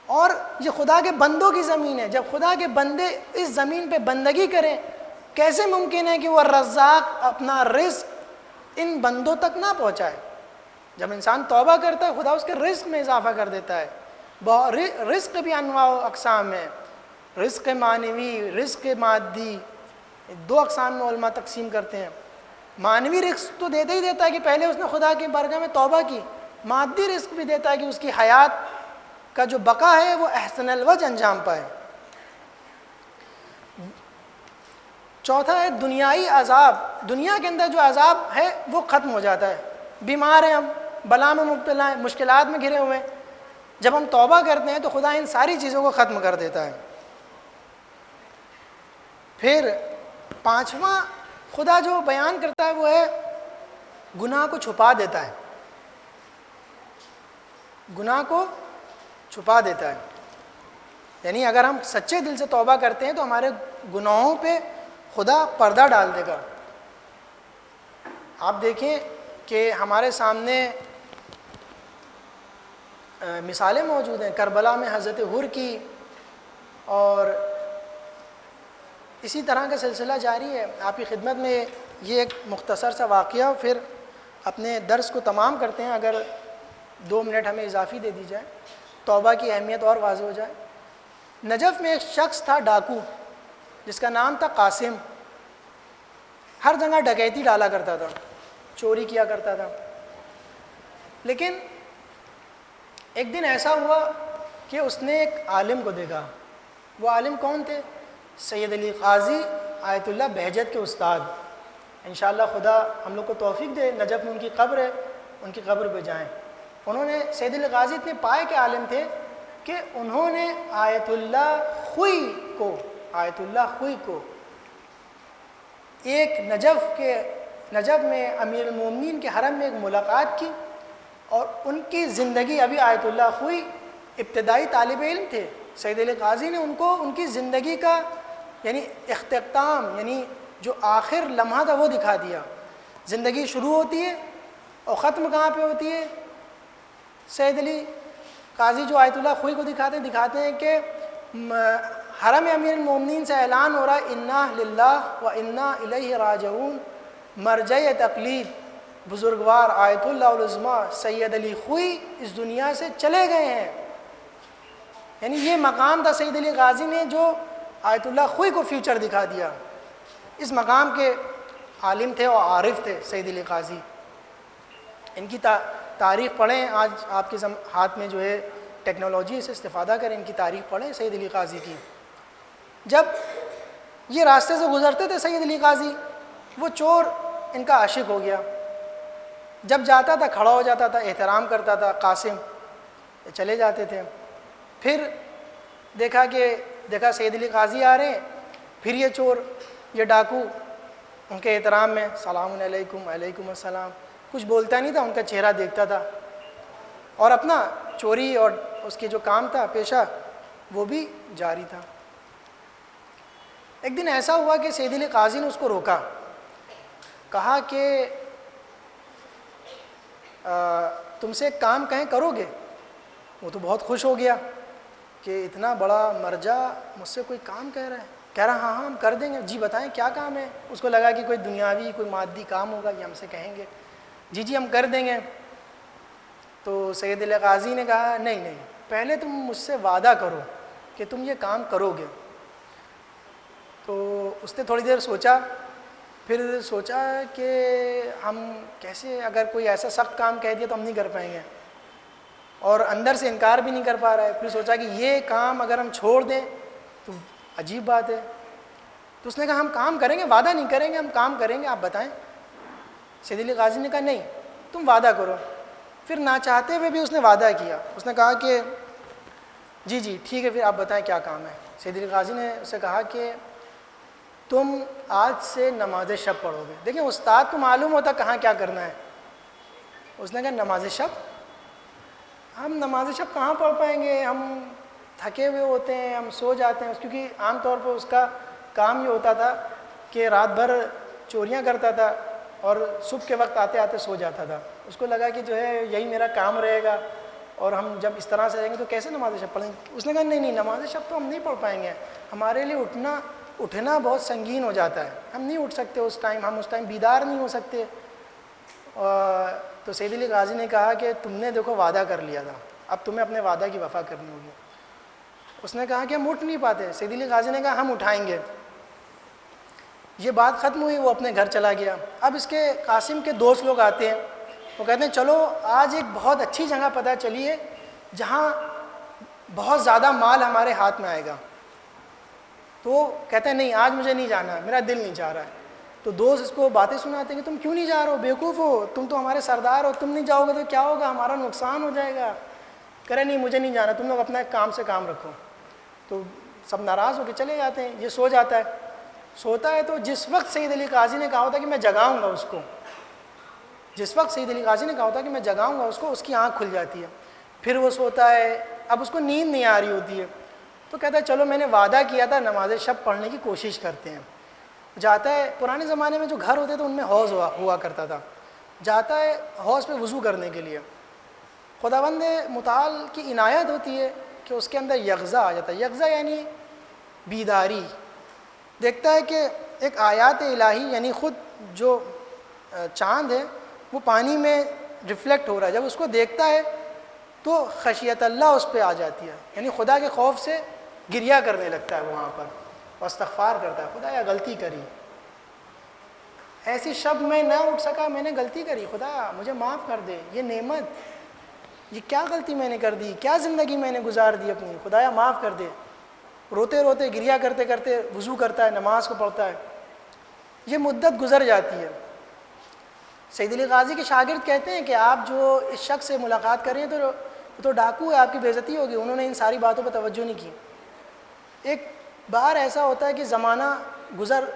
اور یہ خدا کے بندوں کی زمین ہے۔ جب خدا کے بندے اس زمین پہ بندگی کریں، کیسے ممکن ہے کہ وہ رزاق اپنا رزق ان بندوں تک نہ پہنچائے؟ جب انسان توبہ کرتا ہے خدا اس کے رزق میں اضافہ کر دیتا ہے۔ رزق بھی انواع و اقسام ہیں، رزق معنوی، رزق مادی، دو اقسام میں علماء تقسیم کرتے ہیں۔ معنوی رزق تو دیتا ہی دیتا ہے کہ پہلے اس نے خدا کی بارگاہ میں توبہ کی، مادی رزق بھی دیتا ہے کہ اس کی حیات کا جو بقا ہے وہ احسن الوجہ انجام پائے۔ چوتھا ہے دنیائی عذاب، دنیا کے اندر جو عذاب ہے وہ ختم ہو جاتا ہے۔ بیمار ہیں ہم، بلا میں مبتلا ہیں، مشکلات میں گھرے ہوئے ہیں، جب ہم توبہ کرتے ہیں تو خدا ان ساری چیزوں کو ختم کر دیتا ہے۔ پھر پانچواں خدا جو بیان کرتا ہے وہ ہے گناہ کو چھپا دیتا ہے، گناہ کو چھپا دیتا ہے، یعنی اگر ہم سچے دل سے توبہ کرتے ہیں تو ہمارے گناہوں پہ خدا پردہ ڈال دے گا۔ آپ دیکھیں کہ ہمارے سامنے مثالیں موجود ہیں، کربلا میں حضرت حر کی، اور اسی طرح کا سلسلہ جاری ہے۔ آپ کی خدمت میں یہ ایک مختصر سا واقعہ، پھر اپنے درس کو تمام کرتے ہیں، اگر 2 منٹ ہمیں اضافی دے دی جائے، توبہ کی اہمیت اور واضح ہو جائے۔ نجف میں ایک شخص تھا ڈاکو، جس کا نام تھا قاسم، ہر جگہ ڈکیتی ڈالا کرتا تھا، چوری کیا کرتا تھا۔ لیکن ایک دن ایسا ہوا کہ اس نے ایک عالم کو دیکھا۔ وہ عالم کون تھے؟ سید علی قاضی آیت اللہ بہجت کے استاد، انشاءاللہ خدا ہم لوگ کو توفیق دے، نجف میں ان کی قبر ہے، ان کی قبر پہ جائیں۔ انہوں نے سید علی غازی اتنے پائے کے عالم تھے کہ انہوں نے آیت اللہ خوئی کو ایک نجف میں امیر المومنین کے حرم میں ایک ملاقات کی، اور ان کی زندگی، ابھی آیت اللہ خوئی ابتدائی طالب علم تھے، سید علی غازی نے ان کو ان کی زندگی کا یعنی اختتام، یعنی جو آخر لمحہ تھا وہ دکھا دیا۔ زندگی شروع ہوتی ہے اور ختم کہاں پہ ہوتی ہے؟ سید علی قاضی جو آیت اللہ خوئی کو دکھاتے ہیں کہ حرم امیر المومنین سے اعلان ہو رہا ہے انا للہ و انا الیہ راجعون، مرجع تقلید بزرگوار آیت اللہ العظمیٰ سید علی خوئی اس دنیا سے چلے گئے ہیں۔ یعنی یہ مقام تھا سید علی غازی نے جو آیت اللہ خوئی کو فیوچر دکھا دیا۔ اس مقام کے عالم تھے اور عارف تھے سید علی غازی۔ ان کی تاریخ پڑھیں، آج آپ کے ہاتھ میں جو ہے ٹیکنالوجی سے استفادہ کریں، ان کی تاریخ پڑھیں سید علی غازی کی۔ جب یہ راستے سے گزرتے تھے سید علی غازی، وہ چور ان کا عاشق ہو گیا، جب جاتا تھا کھڑا ہو جاتا تھا، احترام کرتا تھا، قاسم چلے جاتے تھے۔ پھر دیکھا سید علی غازی آ رہے ہیں، پھر یہ چور، یہ ڈاکو ان کے احترام میں سلام علیکم، علیکم السلام، کچھ بولتا نہیں تھا، ان کا چہرہ دیکھتا تھا اور اپنا چوری اور اس کے جو کام تھا پیشہ وہ بھی جاری تھا۔ ایک دن ایسا ہوا کہ سید علی غازی نے اس کو روکا، کہا کہ تم سے ایک کام کہیں کرو گے؟ وہ تو بہت خوش ہو گیا کہ اتنا بڑا مرجع مجھ سے کوئی کام کہہ رہا ہے، کہہ رہا ہاں ہم کر دیں گے، جی بتائیں کیا کام ہے۔ اس کو لگا کہ کوئی دنیاوی کوئی مادی کام ہوگا، یہ ہم سے کہیں گے، جی ہم کر دیں گے۔ تو سید علی غازی نے کہا نہیں، پہلے تم مجھ سے وعدہ کرو کہ تم یہ کام کرو گے۔ تو اس نے تھوڑی دیر سوچا، پھر سوچا کہ ہم کیسے، اگر کوئی ایسا سخت کام کہہ دیا تو ہم نہیں کر پائیں گے، اور اندر سے انکار بھی نہیں کر پا رہا ہے۔ پھر سوچا کہ یہ کام اگر ہم چھوڑ دیں تو عجیب بات ہے، تو اس نے کہا ہم کام کریں گے، وعدہ نہیں کریں گے، ہم کام کریں گے، آپ بتائیں۔ سید علی غازی نے کہا نہیں، تم وعدہ کرو۔ پھر نہ چاہتے ہوئے بھی اس نے وعدہ کیا، اس نے کہا کہ جی ٹھیک ہے، پھر آپ بتائیں کیا کام ہے۔ سید علی غازی نے اسے کہا کہ تم آج سے نماز شب پڑھو گے۔ دیکھیں استاد کو معلوم ہوتا کہاں کیا کرنا ہے۔ اس نے کہا نماز شب، ہم نماز شب کہاں پڑھ پائیں گے، ہم تھکے ہوئے ہوتے ہیں، ہم سو جاتے ہیں، کیونکہ عام طور پر اس کا کام یہ ہوتا تھا کہ رات بھر چوریاں کرتا تھا اور صبح کے وقت آتے آتے سو جاتا تھا۔ اس کو لگا کہ جو ہے یہی میرا کام رہے گا، اور ہم جب اس طرح سے رہیں گے تو کیسے نماز شب پڑھیں گے۔ اس نے کہا نہیں، نماز شب تو ہم نہیں پڑھ پائیں گے، ہمارے لیے اٹھنا بہت سنگین ہو جاتا ہے، ہم نہیں اٹھ سکتے اس ٹائم بیدار نہیں ہو سکتے۔ تو سید علی غازی نے کہا کہ تم نے دیکھو وعدہ کر لیا تھا، اب تمہیں اپنے وعدہ کی وفا کرنی ہوگی۔ اس نے کہا کہ ہم اٹھ نہیں پاتے۔ سید علی غازی نے کہا ہم اٹھائیں گے۔ یہ بات ختم ہوئی، وہ اپنے گھر چلا گیا۔ اب اس کے قاسم کے دوست لوگ آتے ہیں، وہ کہتے ہیں چلو آج ایک بہت اچھی جگہ پتہ چلی ہے جہاں بہت زیادہ مال ہمارے ہاتھ میں آئے گا۔ تو وہ کہتے ہیں نہیں، آج مجھے نہیں جانا، میرا دل نہیں چاہ رہا ہے۔ تو دوست اس کو باتیں سناتے ہیں کہ تم کیوں نہیں جا رہے ہو، بیوقوف ہو، تم تو ہمارے سردار ہو، تم نہیں جاؤ گے تو کیا ہوگا، ہمارا نقصان ہو جائے گا۔ کہہ رہے نہیں مجھے نہیں جانا، تم لوگ اپنا کام سے کام رکھو۔ تو سب ناراض ہو کے چلے جاتے ہیں۔ یہ سو جاتا ہے، سوتا ہے تو جس وقت سید علی غازی نے کہا ہوتا کہ میں جگاؤں گا اس کو، جس وقت سید علی غازی نے کہا ہوتا کہ میں جگاؤں گا اس کو، اس کی آنکھ کھل جاتی ہے۔ پھر وہ سوتا ہے، اب اس کو نیند نہیں آ رہی ہوتی ہے، تو کہتا ہے چلو میں نے وعدہ کیا تھا نماز شب پڑھنے کی کوشش کرتے ہیں۔ جاتا ہے، پرانے زمانے میں جو گھر ہوتے تھے ان میں حوض ہوا کرتا تھا، جاتا ہے حوض پہ وضو کرنے کے لیے۔ خداوند متعال کی عنایت ہوتی ہے کہ اس کے اندر یقظہ آ جاتا ہے۔ یقظہ یعنی بیداری۔ دیکھتا ہے کہ ایک آیات الہی یعنی خود جو چاند ہے وہ پانی میں ریفلیکٹ ہو رہا ہے۔ جب اس کو دیکھتا ہے تو خشیت اللہ اس پہ آ جاتی ہے، یعنی خدا کے خوف سے گریہ کرنے لگتا ہے وہاں پر، اور استغفار کرتا ہے، خدا یا غلطی کری، ایسی شب میں نہ اٹھ سکا، میں نے غلطی کری، خدا مجھے معاف کر دے، یہ نعمت، یہ کیا غلطی میں نے کر دی، کیا زندگی میں نے گزار دی اپنی، خدایا معاف کر دے۔ روتے روتے گریہ کرتے کرتے وضو کرتا ہے، نماز کو پڑھتا ہے۔ یہ مدت گزر جاتی ہے۔ سید علی غازی کے شاگرد کہتے ہیں کہ آپ جو اس شخص سے ملاقات کر رہے ہیں تو ڈاکو ہے، آپ کی بے عزتی ہوگی۔ انہوں نے ان ساری باتوں پر توجہ نہیں کی۔ ایک بار ایسا ہوتا ہے کہ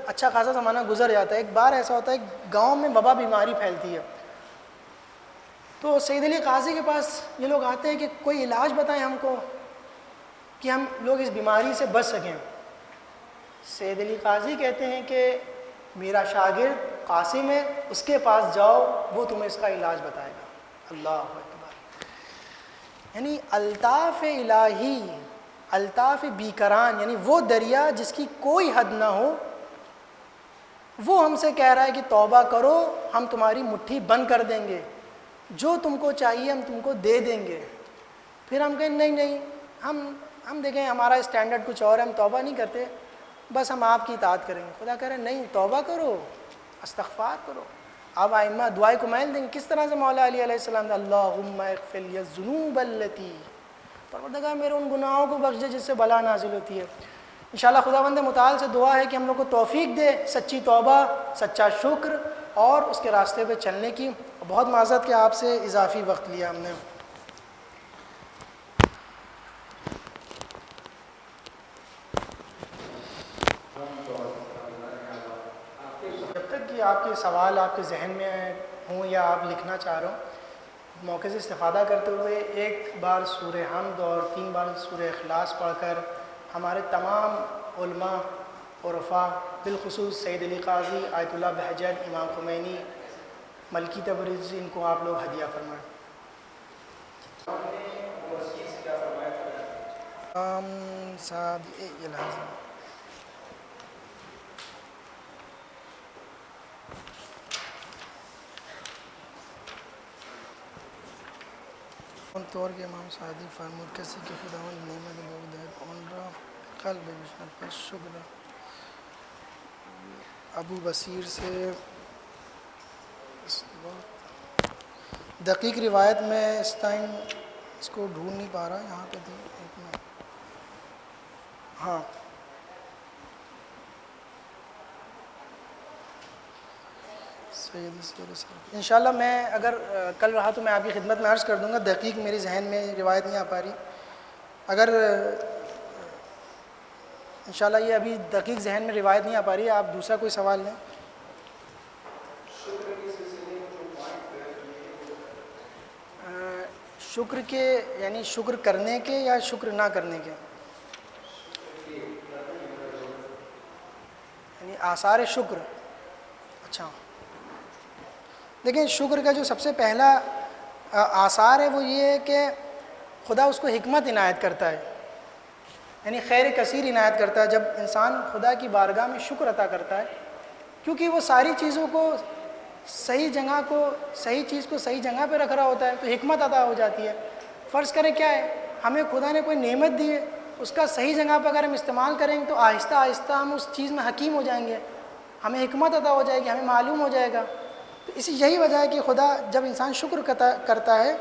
اچھا خاصا زمانہ گزر جاتا ہے۔ ایک بار ایسا ہوتا ہے گاؤں میں وبا بیماری پھیلتی ہے، تو سید علی غازی کے پاس یہ لوگ آتے ہیں کہ کوئی علاج بتائیں ہم کو کہ ہم لوگ اس بیماری سے بچ سکیں۔ سید علی غازی کہتے ہیں کہ میرا شاگرد قاسم ہے، اس کے پاس جاؤ، وہ تمہیں اس کا علاج بتائے گا۔ اللہ اکبر! یعنی الطاف الہی، الطاف بیکران، یعنی وہ دریا جس کی کوئی حد نہ ہو، وہ ہم سے کہہ رہا ہے کہ توبہ کرو، ہم تمہاری مٹھی بند کر دیں گے، جو تم کو چاہیے ہم تم کو دے دیں گے۔ پھر ہم کہیں نہیں، ہم دیکھیں ہمارا اسٹینڈرڈ کچھ اور ہے، ہم توبہ نہیں کرتے، بس ہم آپ کی اطاعت کریں گے۔ خدا کہہ رہے ہیں نہیں، توبہ کرو، استغفار کرو۔ آپ ائمہ دعائے کمیل دیں گے کس طرح سے مولا علی علیہ السلام نے اللہم اغفر لی الذنوب التی، پروردگار میرے ان گناہوں کو بخش دے جس سے بلا نازل ہوتی ہے۔ انشاءاللہ خداوند متعال سے دعا ہے کہ ہم لوگ کو توفیق دے سچی توبہ، سچا شکر اور اس کے راستے پہ چلنے کی۔ بہت معذرت کہ آپ سے اضافی وقت لیا ہم نے۔ جب تک کہ آپ کے سوال آپ کے ذہن میں ہوں یا آپ لکھنا چاہ رہے ہوں، موقع سے استفادہ کرتے ہوئے ایک بار سورہ حمد اور 3 بار سورہ اخلاص پڑھ کر ہمارے تمام علماء عرفاء، بالخصوص سید علی قاضی، آیت اللہ بہجت، امام خمینی، ملکی تبریزی، ان کو آپ لوگ ہدیہ فرمائیں۔ طور کے امام سعدی فرمود کسی کے خداوند نعمت بودت ان را قلب بشن پر شکر۔ ابو بصیر سے دقیق روایت میں اس ٹائم اس کو ڈھونڈ نہیں پا رہا، یہاں پہ ایک منٹ، ہاں انشاءاللہ میں اگر کل رہا تو میں آپ کی خدمت میں عرض کر دوں گا۔ دقیق میری ذہن میں روایت نہیں آ پا رہی، اگر انشاءاللہ یہ ابھی دقیق ذہن میں روایت نہیں آ پا رہی ہے، آپ دوسرا کوئی سوال لیں۔ شکر کے یعنی شکر کرنے کے یا شکر نہ کرنے کے، یعنی آثار شکر۔ اچھا دیکھیں، شکر کا جو سب سے پہلا آثار ہے وہ یہ ہے کہ خدا اس کو حکمت عنایت کرتا ہے، یعنی خیر کثیر عنایت کرتا ہے جب انسان خدا کی بارگاہ میں شکر عطا کرتا ہے، کیونکہ وہ ساری چیزوں کو صحیح چیز کو صحیح جگہ پہ رکھ رہا ہوتا ہے، تو حکمت عطا ہو جاتی ہے۔ فرض کریں کیا ہے، ہمیں خدا نے کوئی نعمت دی ہے، اس کا صحیح جگہ پہ اگر ہم استعمال کریں گے تو آہستہ آہستہ ہم اس چیز میں حکیم ہو جائیں گے، ہمیں حکمت عطا ہو جائے گی، ہمیں معلوم ہو جائے گا۔ تو یہی وجہ ہے کہ خدا جب انسان شکر کرتا ہے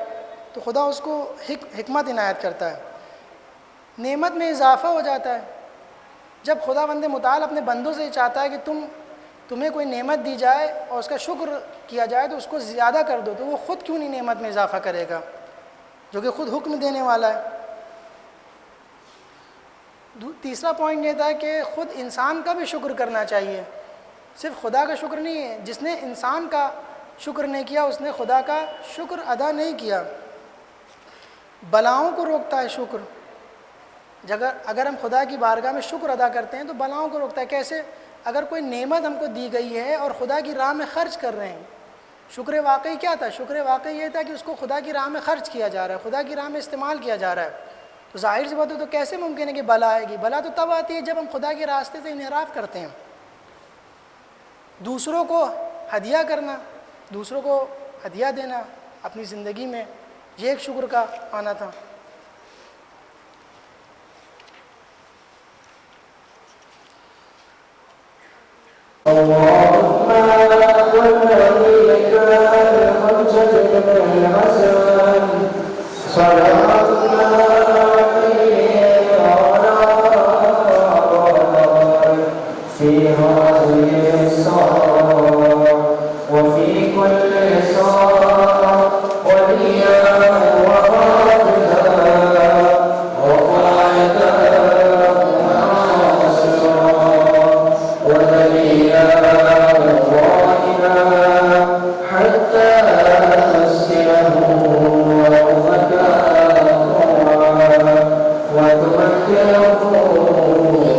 تو خدا اس کو حکمت عنایت کرتا ہے، نعمت میں اضافہ ہو جاتا ہے۔ جب خدا بند متعال اپنے بندوں سے چاہتا ہے کہ تمہیں کوئی نعمت دی جائے اور اس کا شکر کیا جائے تو اس کو زیادہ کر دو، تو وہ خود کیوں نہیں نعمت میں اضافہ کرے گا جو کہ خود حکم دینے والا ہے۔ تیسرا پوائنٹ یہ تھا کہ خود انسان کا بھی شکر کرنا چاہیے، صرف خدا کا شکر نہیں ہے۔ جس نے انسان کا شکر نہیں کیا اس نے خدا کا شکر ادا نہیں کیا۔ بلاؤں کو روکتا ہے شکر، اگر ہم خدا کی بارگاہ میں شکر ادا کرتے ہیں تو بلاؤں کو روکتا ہے۔ کیسے؟ اگر کوئی نعمت ہم کو دی گئی ہے اور خدا کی راہ میں خرچ کر رہے ہیں، شکر واقعی کیا تھا؟ شکر واقعی یہ تھا کہ اس کو خدا کی راہ میں خرچ کیا جا رہا ہے، خدا کی راہ میں استعمال کیا جا رہا ہے، تو ظاہر سی بات ہے تو کیسے ممکن ہے کہ بلا آئے گی؟ بلا تو تب آتی ہے جب ہم خدا کے راستے سے انحراف کرتے ہیں۔ دوسروں کو ہدیہ کرنا، دوسروں کو ہدیہ دینا اپنی زندگی میں، یہ ایک شکر کا آنا تھا۔ اللهم والذي كان حجة الحسن صلاة في هذه الصلاة يعلمون